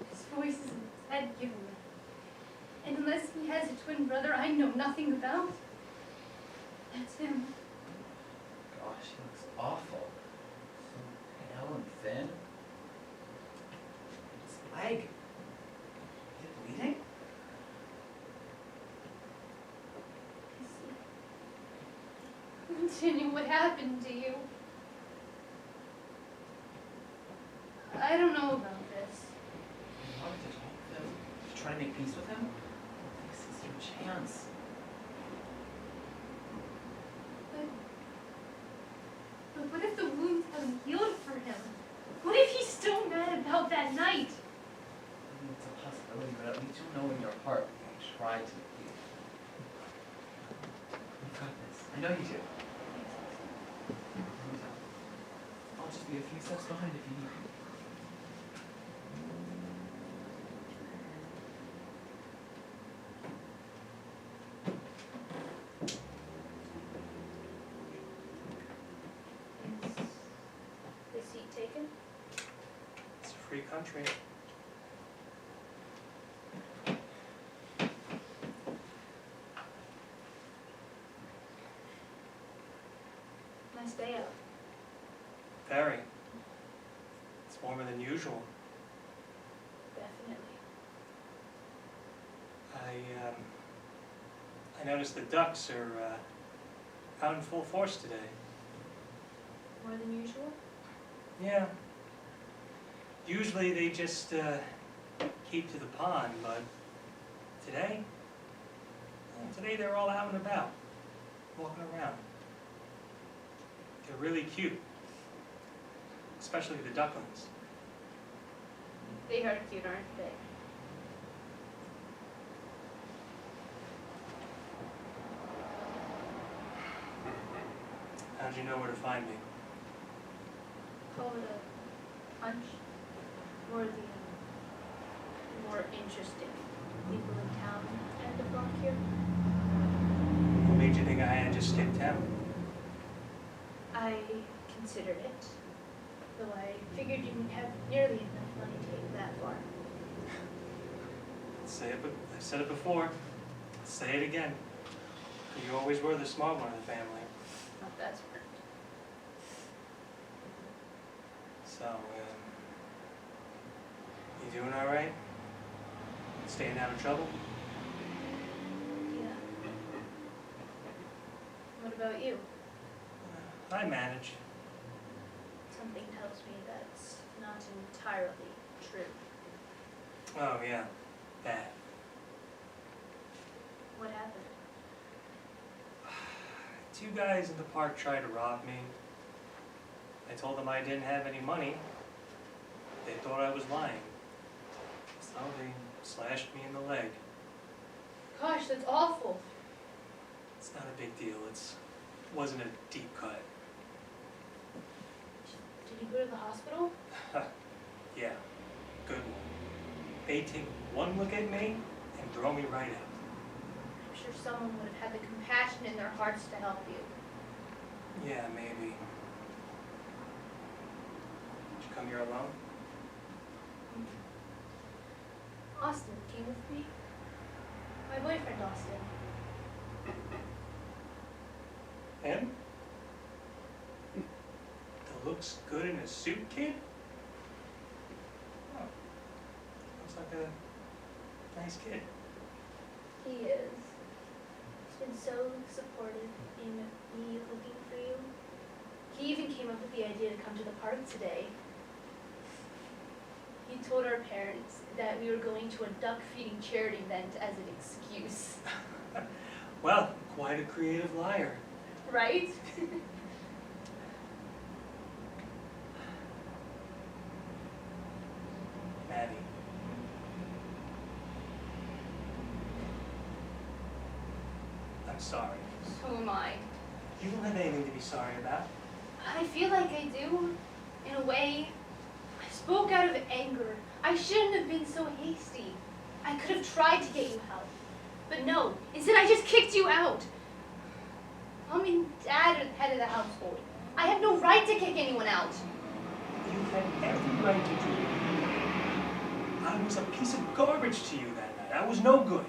His voice is in his head giving me. And unless he has a twin brother I know nothing about, that's him. Gosh, he looks awful. So pale and thin. His leg. Is it bleeding? Daniel, what happened to you? I don't know about this. You wanted to talk with him? To try to make peace with him? This is your chance. But what if the wounds haven't healed for him? What if he's still mad about that night? I mean, it's a possibility, but at least you'll know in your heart you tried to make peace. You've got this. I know you do. I'll just be a few steps behind if you need me. The seat taken? It's a free country. Nice day out. Very. It's warmer than usual. Definitely. I noticed the ducks are out in full force today. More than usual? Yeah. Usually they just keep to the pond, but today, today they're all out and about, walking around. They're really cute, especially the ducklings. They are cute, aren't they? How'd you know where to find me? Call it a hunch. Or the more interesting people in town and the block here. What made you think I had just skipped town? I considered it, though I figured you didn't have nearly enough money to take that far. I said it before. I'll say it again. You always were the smart one in the family. Not that smart. So, you doing all right? Staying out of trouble? Yeah. What about you? I manage. Something tells me that's not entirely true. Oh yeah, bad. What happened? Two guys in the park tried to rob me. I told them I didn't have any money. They thought I was lying. So they slashed me in the leg. Gosh, that's awful. It's not a big deal. It wasn't a deep cut. Did you go to the hospital? Yeah, good one. They take one look at me and throw me right out. I'm sure someone would have had the compassion in their hearts to help you. Yeah, maybe. Did you come here alone? Austin came with me. My boyfriend, Austin. Him? That looks good in a suit, kid? Oh, looks like a nice kid. He is. He's been so supportive in me looking for you. He even came up with the idea to come to the park today. He told our parents that we were going to a duck feeding charity event as an excuse. Well, quite a creative liar. Right? Maddie. I'm sorry. So am I. You don't have anything to be sorry about. I feel like I do, in a way. I spoke out of anger. I shouldn't have been so hasty. I could have tried to get you help. But no, instead I just kicked you out. Mom and Dad are the head of the household. I have no right to kick anyone out. You had every right to do it. I was a piece of garbage to you that night. I was no good.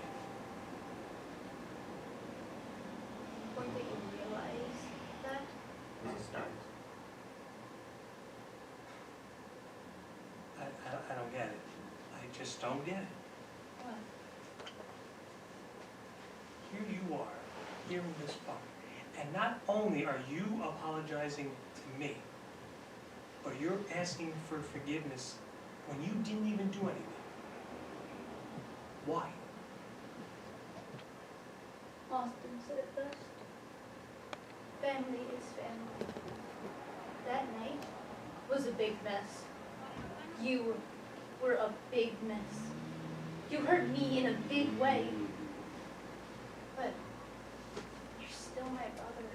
The point that you realize that is a start. I don't get it. I just don't get it. What? Here you are, here in this park, and not only are you apologizing to me, but you're asking for forgiveness when you didn't even do anything. Why? Austin said it best. Family is family. That night was a big mess. You were a big mess. You hurt me in a big way. But you're still my brother.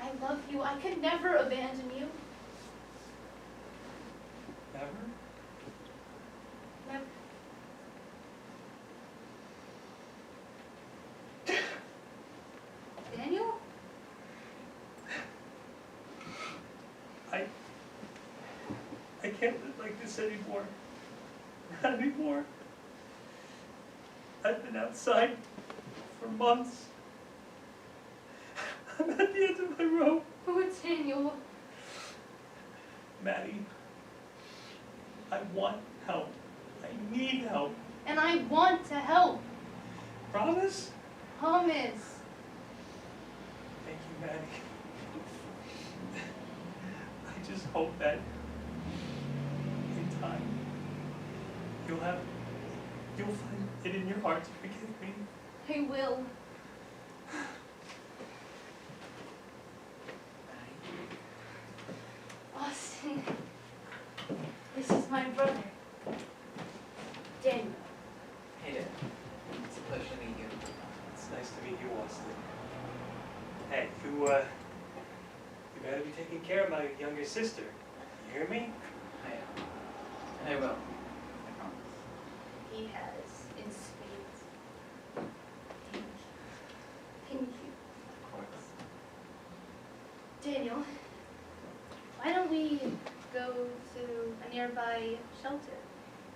I love you. I could never abandon you. Never? Never. Daniel? I can't live like this anymore. Not anymore. I've been outside for months. I'm at the end of my rope. Oh, Daniel. Maddie, I want help. I need help. And I want to help. Promise? Promise. Thank you, Maddie. I just hope that in time you'll find it in your heart to forgive me. I will. Austin, this is my brother, Daniel. Hey there. It's a pleasure to meet you. It's nice to meet you, Austin. Hey, you better be taking care of my younger sister. You hear me? I am. And I will. I promise. He has in spades. Thank you. Thank you. Of course. Daniel, why don't we go to a nearby shelter?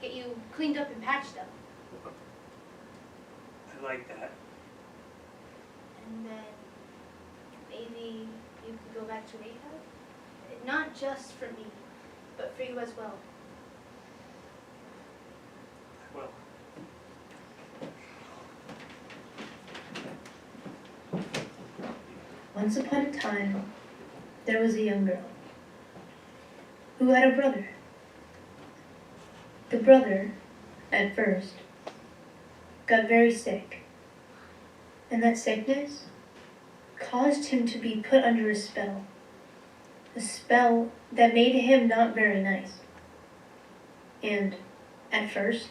Get you cleaned up and patched up. I like that. And then maybe you could go back to rehab? Not just for me, but for you as well. I will. Once upon a time, there was a young girl who had a brother. The brother, at first, got very sick, and that sickness caused him to be put under a spell that made him not very nice. And, at first,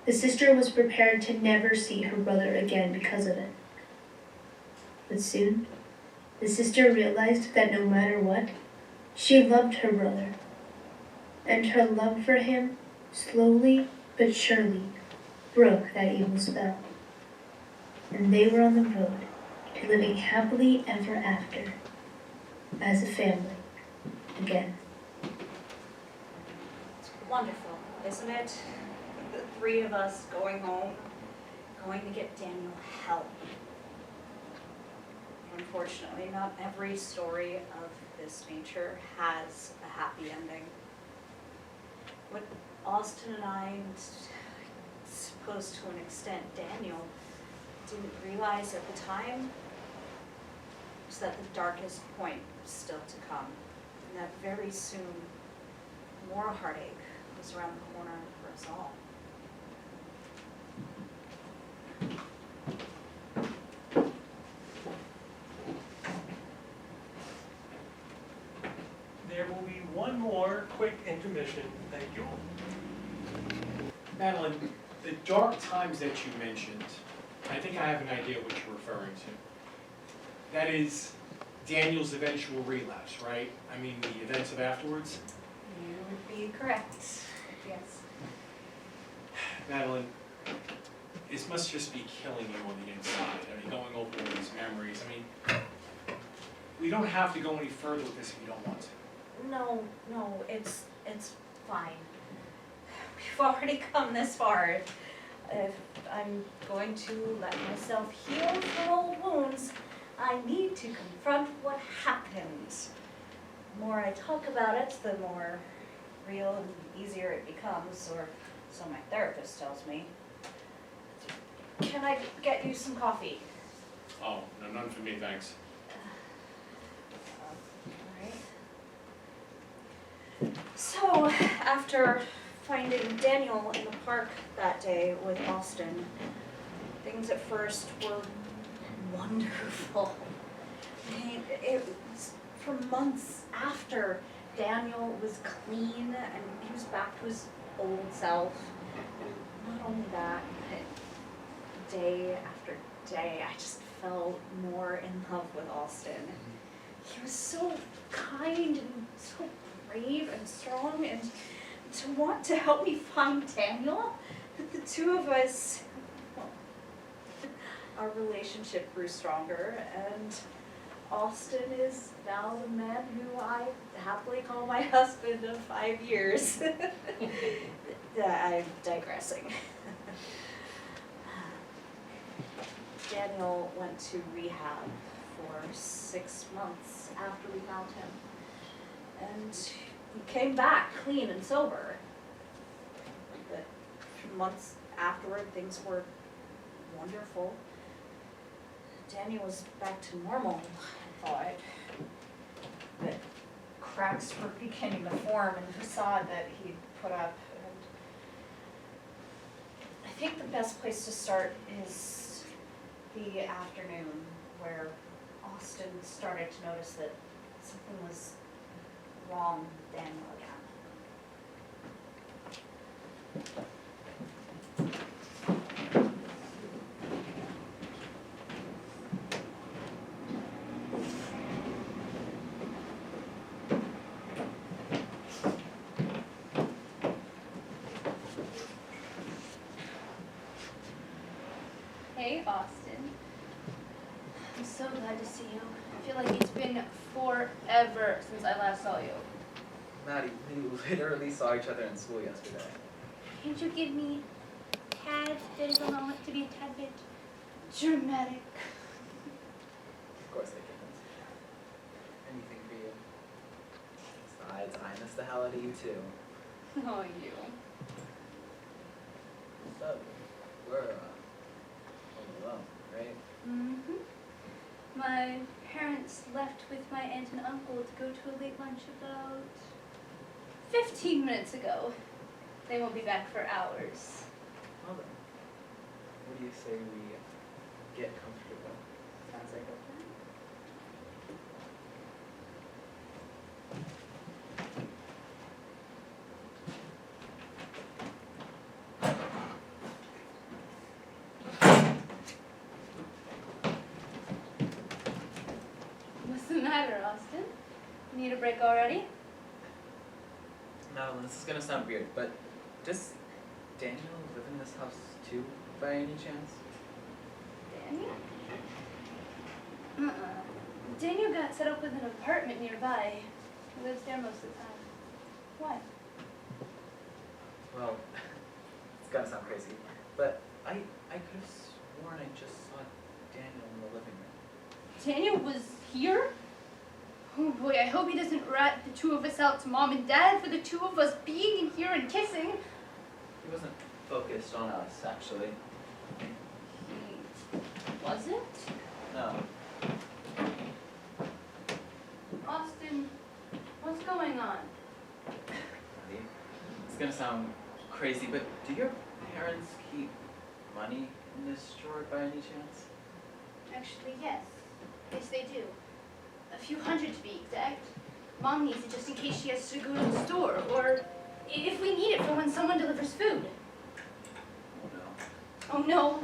the sister was prepared to never see her brother again because of it. But soon, the sister realized that no matter what, she loved her brother, and her love for him slowly but surely broke that evil spell. And they were on the road to living happily ever after as a family again. It's wonderful, isn't it? The three of us going home, going to get Daniel help. Unfortunately, not every story of this nature has a happy ending. What Austin and I, and I suppose to an extent Daniel, didn't realize at the time was that the darkest point was still to come, and that very soon more heartache was around the corner for us all. There will be one more quick intermission. Thank you. Madeline, the dark times that you mentioned, I think I have an idea what you're referring to. That is Daniel's eventual relapse, right? I mean, the events of afterwards? You would be correct, yes. Madeline, this must just be killing you on the inside. I mean, going over all these memories. I mean, we don't have to go any further with this if you don't want to. No, it's fine. We've already come this far. If I'm going to let myself heal from old wounds, I need to confront what happened. The more I talk about it, the more real and easier it becomes, or so my therapist tells me. Can I get you some coffee? Oh, no, none for me, thanks. Alright. So, after finding Daniel in the park that day with Austin, things at first were wonderful. I mean, it was for months after Daniel was clean and he was back to his old self. And not only that, but day after day, I just fell more in love with Austin. He was so kind and so brave and strong, and to want to help me find Daniel, that the two of us, well, our relationship grew stronger, and Austin is now the man who I happily call my husband of 5 years. I'm digressing. Daniel went to rehab for 6 months after we found him, and he came back clean and sober. But a few months afterward, things were wonderful. Daniel was back to normal, I thought. But cracks were beginning to form in the facade that he'd put up. And I think the best place to start is the afternoon, where Austin started to notice that something was wrong with Daniel again. Hey, Austin. I'm so glad to see you. I feel like it's been forever since I last saw you. Maddie, we literally saw each other in school yesterday. Can't you give me a tad bit of a moment to be a tad bit dramatic? Of course I can. Anything for you. Besides, I miss the hell out of you too. Oh, you. So, we're home alone, right? Mm-hmm. My parents left with my aunt and uncle to go to a late lunch about 15 minutes ago. They won't be back for hours. Well then, what do you say we get comfortable? Sounds like a plan. What's the matter, Austin? Need a break already? Madeline, this is gonna sound weird, but does Daniel live in this house too, by any chance? Daniel? Daniel got set up with an apartment nearby. He lives there most of the time. Why? Well, it's gonna sound crazy, but I could have sworn I just saw Daniel in the living room. Daniel was here? Oh boy, I hope he doesn't rat the two of us out to Mom and Dad for the two of us being in here and kissing. He wasn't focused on us, actually. He wasn't? No. Austin, what's going on? Maddie, it's gonna sound crazy, but do your parents keep money in this drawer by any chance? Actually, yes. Yes, they do. A few hundred to be exact. Mom needs it just in case she has to go to the store, or if we need it for when someone delivers food. Oh no. Oh no!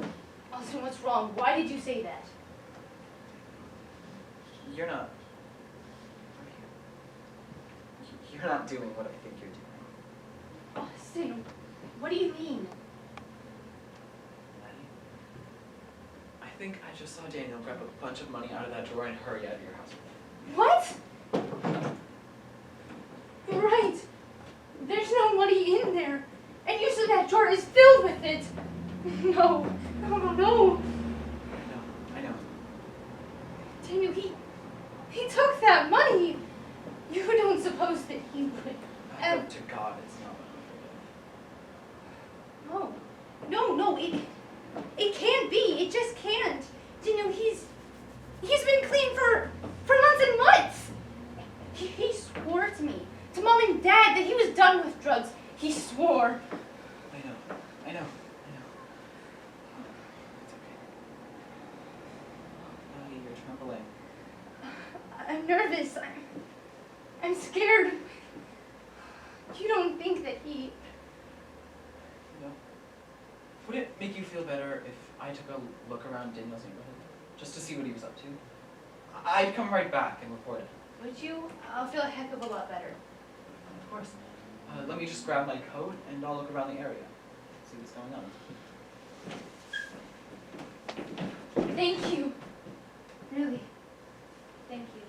Austin, what's wrong? Why did you say that? You're not. You're not doing what I think you're doing. Austin, what do you mean? Maddie, I think I just saw Daniel grab a bunch of money out of that drawer and hurry out of your house. What? You're right. There's no money in there. And you said that drawer is filled with it. No. No, no, no. I know. Daniel, he took that money. You don't suppose that he would I hope to God it's not what I'm No. No, it can't be. It just can't. Daniel, he's been clean for months and months. He swore to me, to Mom and Dad, that he was done with drugs. He swore. I know. It's okay. Maddie, you're trembling. I'm nervous. I'm scared. You don't think that he... You know, would it make you feel better if I took a look around Daniel's neighborhood? Just to see what he was up to? I'd come right back and report it. Would you? I'll feel a heck of a lot better. Of course. Let me just grab my coat and I'll look around the area. See what's going on. Thank you. Really. Thank you.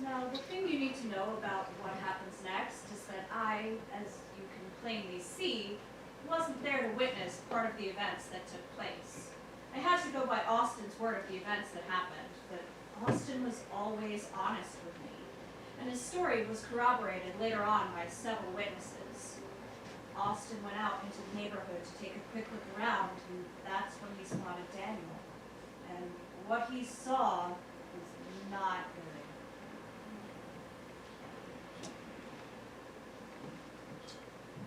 Now, the thing you need to know about what happens next is that I, as you can plainly see, wasn't there to witness part of the events that took place. I had to go by Austin's word of the events that happened, but Austin was always honest with me, and his story was corroborated later on by several witnesses. Austin went out into the neighborhood to take a quick look around, and that's when he spotted Daniel. And what he saw was not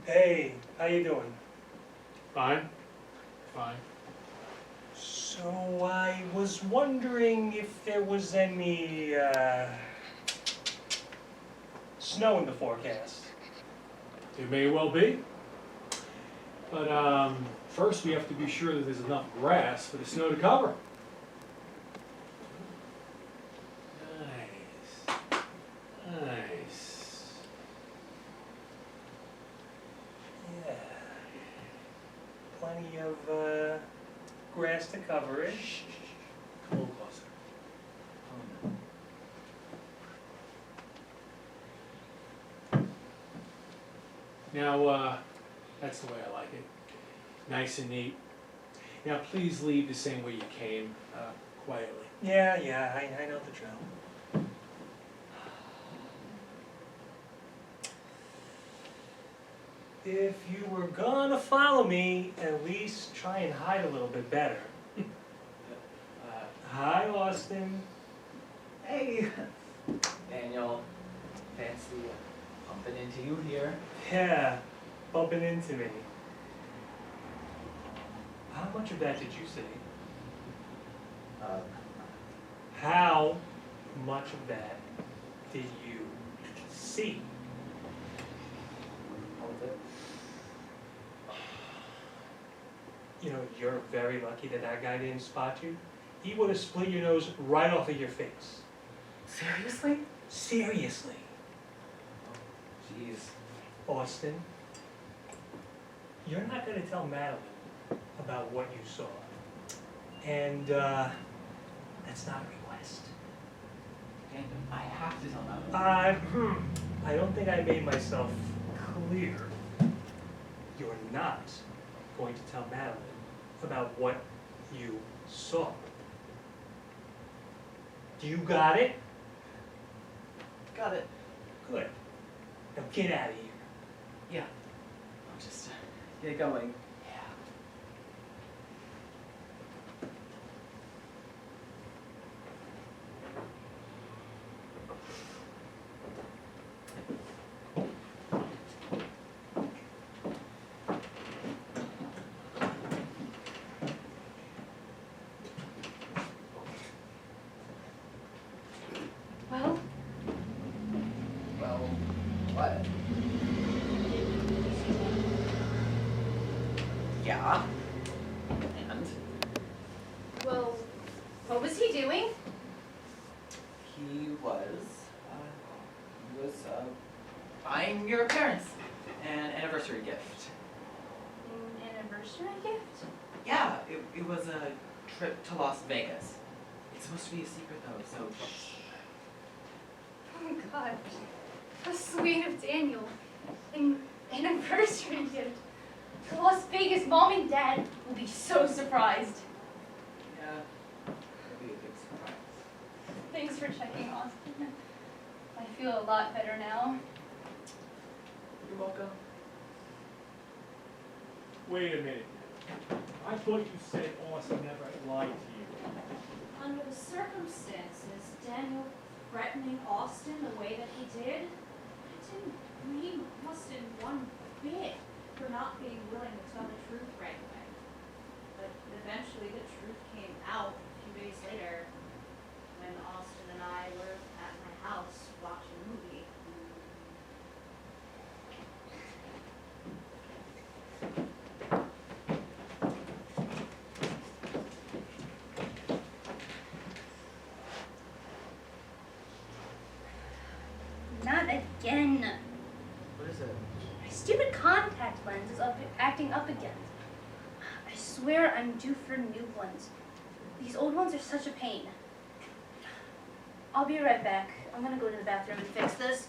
good. Hey, how you doing? Fine, fine. So I was wondering if there was any, snow in the forecast. It may well be. But first we have to be sure that there's enough grass for the snow to cover. Nice. Nice. Yeah. Plenty of, grass to cover it. Come a little closer. Now, that's the way I like it. Nice and neat. Now, please leave the same way you came, quietly. Yeah, I know the drill. If you were gonna follow me, at least try and hide a little bit better. Hi, Austin. Hey, Daniel. Fancy bumping into you here. Yeah, bumping into me. How much of that did you see? How much of that did you see? All of it. You know, you're very lucky that that guy didn't spot you. He would have split your nose right off of your face. Seriously? Seriously. Jeez. Austin, you're not gonna tell Madeline about what you saw. And, that's not a request. Daniel, I have to tell Madeline. I don't think I made myself clear. You're not going to tell Madeline about what you saw. Do you got it? Got it. Good. Now get out of here. Yeah. I'll just get going. Yeah. Well, Well, what? Yeah. And well, what was he doing? he was buying your parents an anniversary gift. An anniversary gift? Yeah, it was a trip to Las Vegas. It's supposed to be a secret though, so shh. Oh gosh, how sweet of Daniel. An anniversary gift. To Las Vegas, Mom and Dad will be so surprised. Yeah, it'll be a big surprise. Thanks for checking, Austin. I feel a lot better now. You're welcome. Wait a minute. I thought you said Austin never lied to you. Under the circumstances, Daniel threatening Austin the way that he did, it didn't grieve Austin one bit for not being willing to tell the truth right away. But eventually the truth came out a few days later when Austin and I were at my house watching a movie. Not again. What is it? My stupid contact lens is acting up again. I swear I'm due for new ones. These old ones are such a pain. I'll be right back. I'm gonna go to the bathroom and fix this.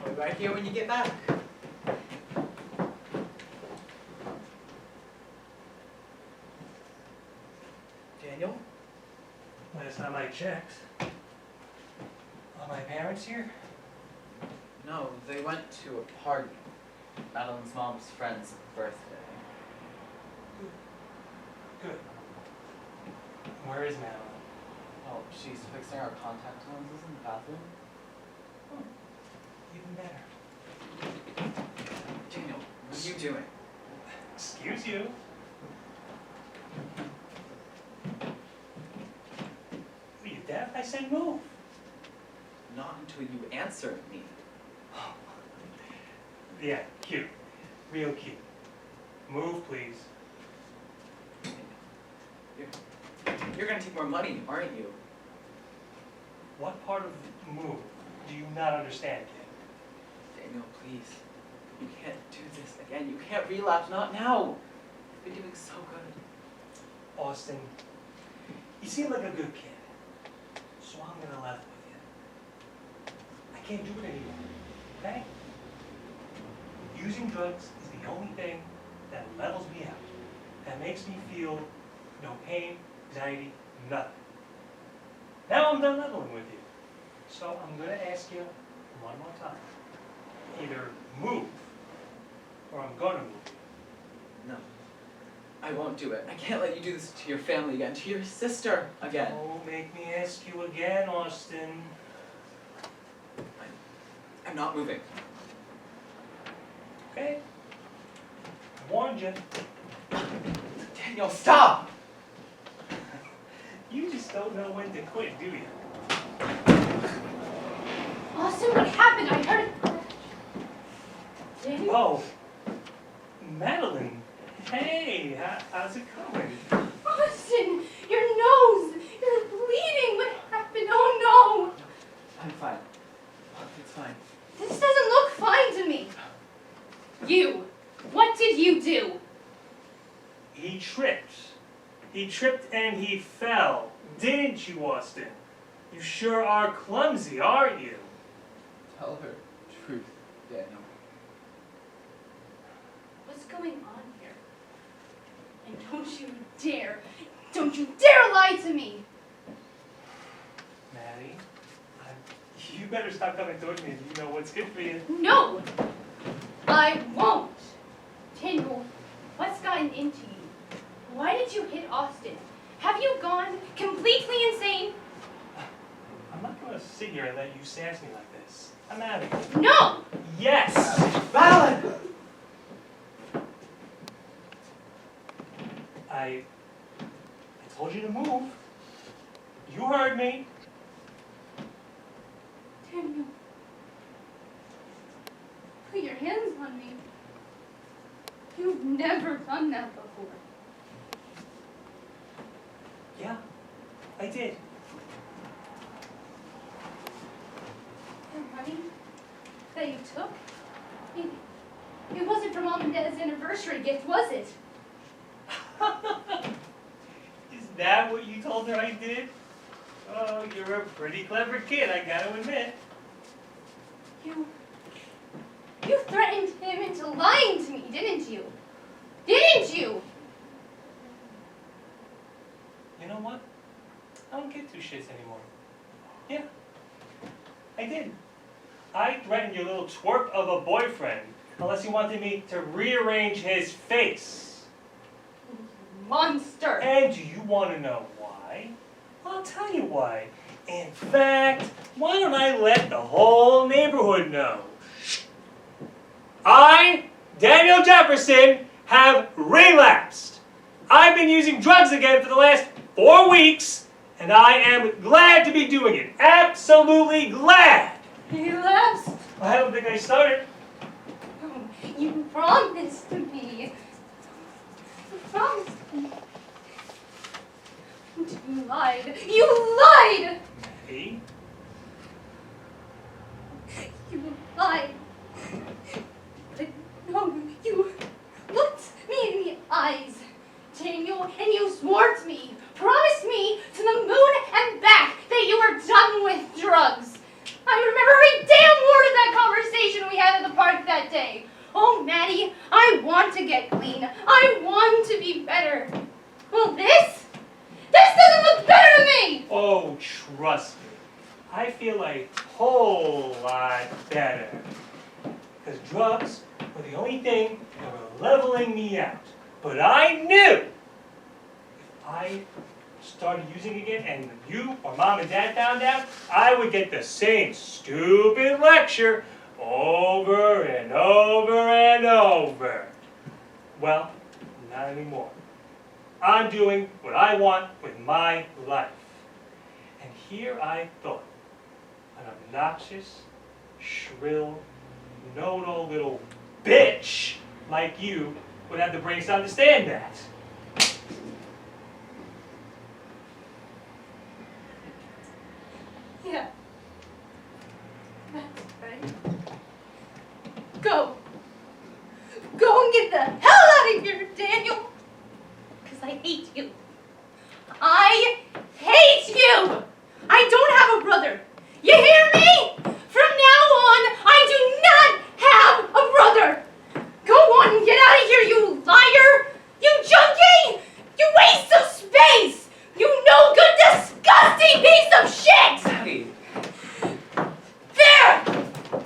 I'll be right here when you get back. Daniel? Last time I checked. Are my parents here? No, they went to a party. Madeline's mom's friend's birthday. Good. Where is Madeline? Oh, she's fixing our contact lenses in the bathroom. Even better. Daniel, what are you doing? Excuse you. Are you deaf? I said move. Not until you answer me. Yeah, cute. Real cute. Move, please. You're gonna take more money, aren't you? What part of move do you not understand, kid? Daniel, please. You can't do this again. You can't relapse. Not now. You've been doing so good. Austin, you seem like a good kid, so I'm gonna level with you. I can't do it anymore, okay? Using drugs is the only thing that levels me out, that makes me feel no pain, anxiety, nothing. Now I'm done leveling with you, so I'm gonna ask you one more time. Either move, or I'm gonna move you. No. I won't do it. I can't let you do this to your family again, to your sister again. Oh, make me ask you again, Austin. I'm not moving. Okay? I warned you. Daniel, stop! You just don't know when to quit, do you? Austin, what happened? I heard it. Daniel? Oh, Madeline. Hey, how's it going? Austin, your nose! You're bleeding! What happened? Oh I'm fine. It's fine. no! This doesn't look fine to me. You! What did you do? He tripped. He tripped and he fell. Didn't you, Austin? You sure are clumsy, aren't you? Tell her truth, Daniel. What's going on here? And don't you dare lie to me! Maddie, you better stop coming towards me if you know what's good for you. No! I won't! Daniel, what's gotten into you? Why did you hit Austin? Have you gone completely insane? I'm not going to sit here and let you sass me like this. I'm out of here. No! Yes! Madeline! I told you to move. You heard me. Daniel, put your hands on me. You've never done that before. Yeah, I did. The money that you took, it wasn't for Mom and Dad's anniversary gift, was it? Is that what you told her I did? Oh, you're a pretty clever kid, I gotta admit. You threatened him into lying to me, didn't you? Didn't you? You know what? I don't get two shits anymore. Yeah, I did. I threatened your little twerp of a boyfriend unless he wanted me to rearrange his face. Monster! And do you want to know why? I'll tell you why. In fact, why don't I let the whole neighborhood know? I, Daniel Jefferson, have relapsed. I've been using drugs again for the last 4 weeks, and I am glad to be doing it. Absolutely glad. Relapsed? I don't think I started. You promised me. You promised me. You lied. You lied! Maddie? You lied. But no, you looked me in the eyes, Daniel, and you swore to me, promised me to the moon and back that you were done with drugs. I remember every damn word of that conversation we had at the park that day. Oh, Maddie, I want to get clean. I want to be better. Well, this doesn't look better to me! Oh, trust me. I feel a whole lot better. Because drugs were the only thing that were leveling me out. But I knew if I started using it again and you or mom and dad found out, I would get the same stupid lecture over and over and over. Well, not anymore. I'm doing what I want with my life. And here I thought, an obnoxious, shrill, know-it-all little bitch like you would have the brains to understand that. Yeah. That's right. Go. Go and get the hell out of here, Daniel. Because I hate you. I hate you! I don't have a brother. You hear me? From now on, I do not have a brother. Go on and get out of here, you liar! You junkie! You waste of space! You no good, disgusting piece of shit! Maddie. There!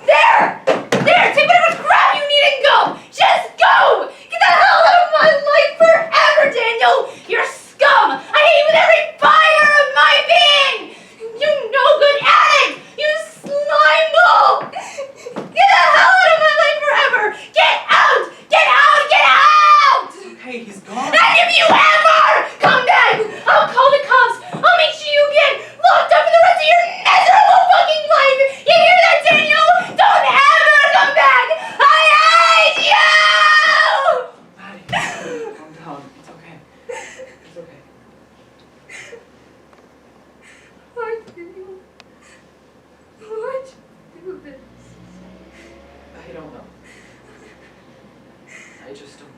There! There! Take whatever crap you need and go! Just go! Get the hell out of my life forever, Daniel! You're scum! I hate you with every fiber of my being! You no good addict! You slime ball! Get the hell out of my life forever! Get out! Get out! Get out! Okay, he's gone. And if you ever come back, I'll call the cops. I'll make sure you get locked up for the rest of your miserable fucking life. You hear that, Daniel? Don't ever come back. I hate you! Maddie, calm down. It's okay. It's okay. Why do you? Why'd you do this? I don't know. I just don't know.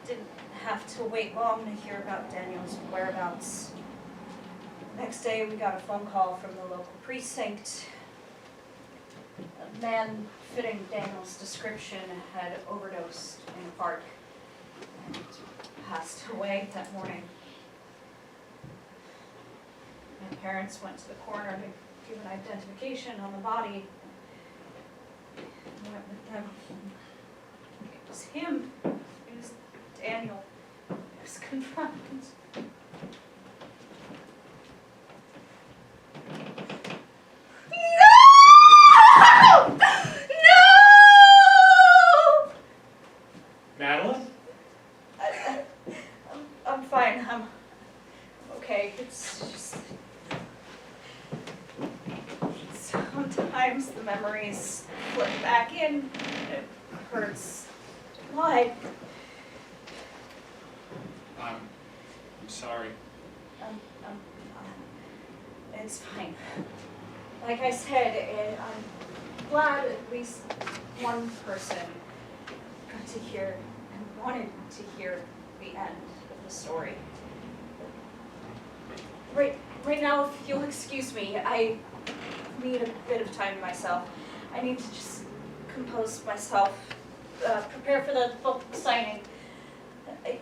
Didn't have to wait long to hear about Daniel's whereabouts. Next day, we got a phone call from the local precinct. A man fitting Daniel's description had overdosed in a park and passed away that morning. My parents went to the coroner to give an identification on the body. I went with them. It was him. It was Daniel. It was confirmed. No! No! Madeline? I'm fine. I'm okay. It's just sometimes the memories flip back in. It hurts to lie. I'm sorry. It's fine. Like I said, I'm glad at least one person got to hear and wanted to hear the end of the story. Right now, if you'll excuse me, I need a bit of time to myself. I need to just compose myself, prepare for the book signing.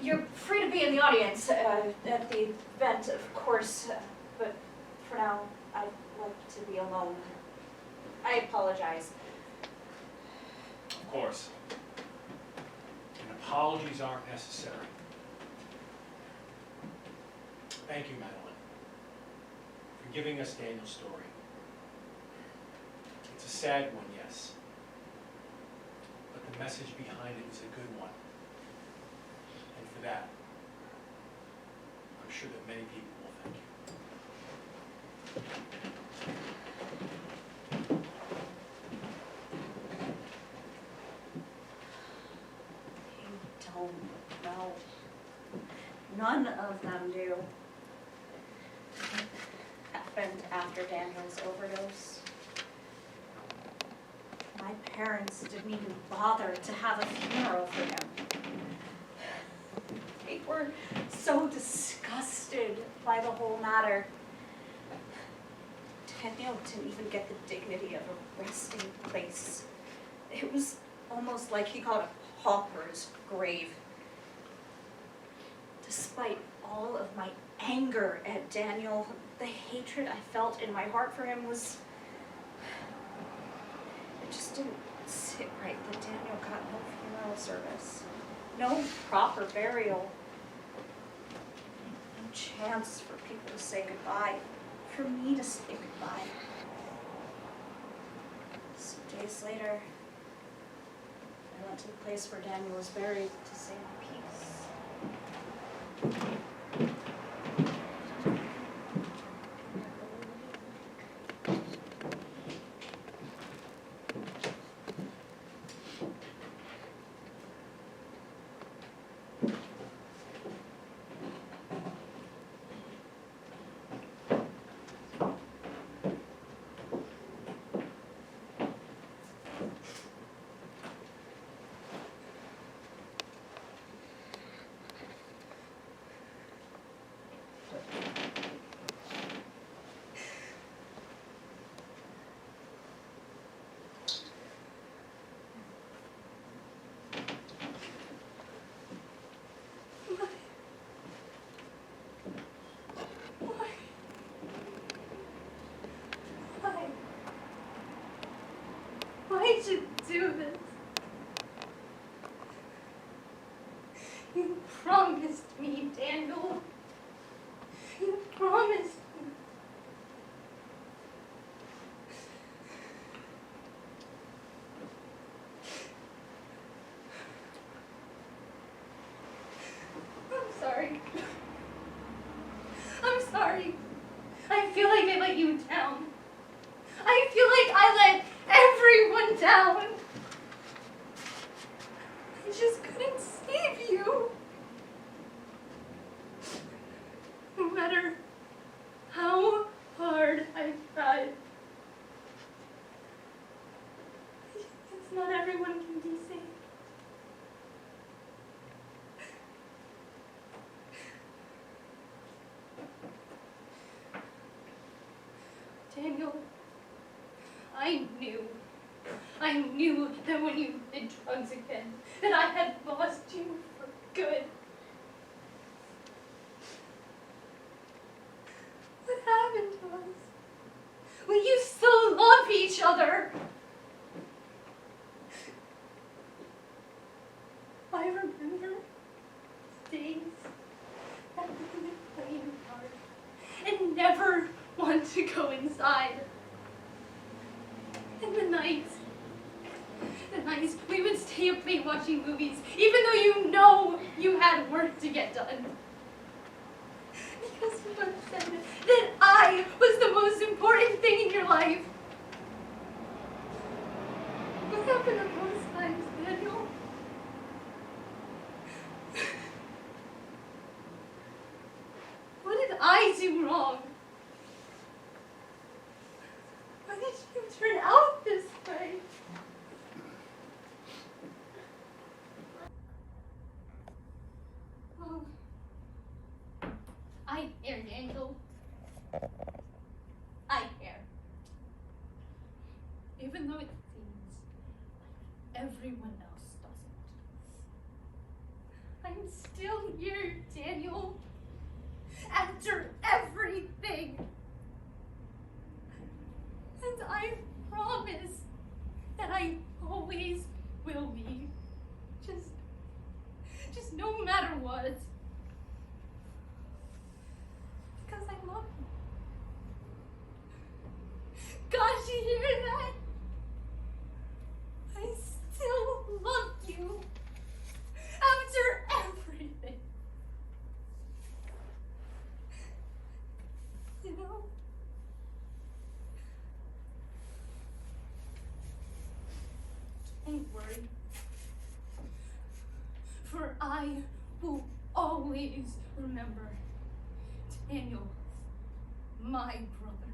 You're free to be in the audience at the event, of course, but for now, I'd like to be alone. I apologize. Of course. And apologies aren't necessary. Thank you, Madeline, for giving us Daniel's story. It's a sad one, yes, but the message behind it is a good one. And for that, I'm sure that many people will thank you. They don't know. None of them do. It happened after Daniel's overdose. My parents didn't even bother to have a funeral for him. They were so disgusted by the whole matter. Daniel didn't even get the dignity of a resting place. It was almost like he got a pauper's grave. Despite all of my anger at Daniel, the hatred I felt in my heart for him was... It just didn't sit right that Daniel got no funeral service. No proper burial. No chance for people to say goodbye. For me to say goodbye. Some days later, I went to the place where Daniel was buried to say my piece. Why did you do this? You promised me, Daniel. You promised me. I'm sorry. I'm sorry. I feel like I let you down. I feel like I let everyone down. I just couldn't save you. No matter how hard I tried. It's not everyone can be saved. Daniel, I knew that when you did drugs again, that I had lost you for good. What happened to us? We used to love each other. I remember days that we would play in the park and never want to go inside. And the nights we would stay up late watching movies, even though you know you had work to get done. Because you once said that I was the most important thing in your life. What happened to those times, Daniel? What did I do wrong? Why did you turn out this way? Oh. I care, Daniel. I care. Even though it seems like everyone else doesn't. I'm still here, Daniel. After everything. And I promise that I always will be. Just no matter what. Because I love you. Gosh, you hear that? I still love you. After everything. You know? Don't worry. For I will always remember Daniel, my brother.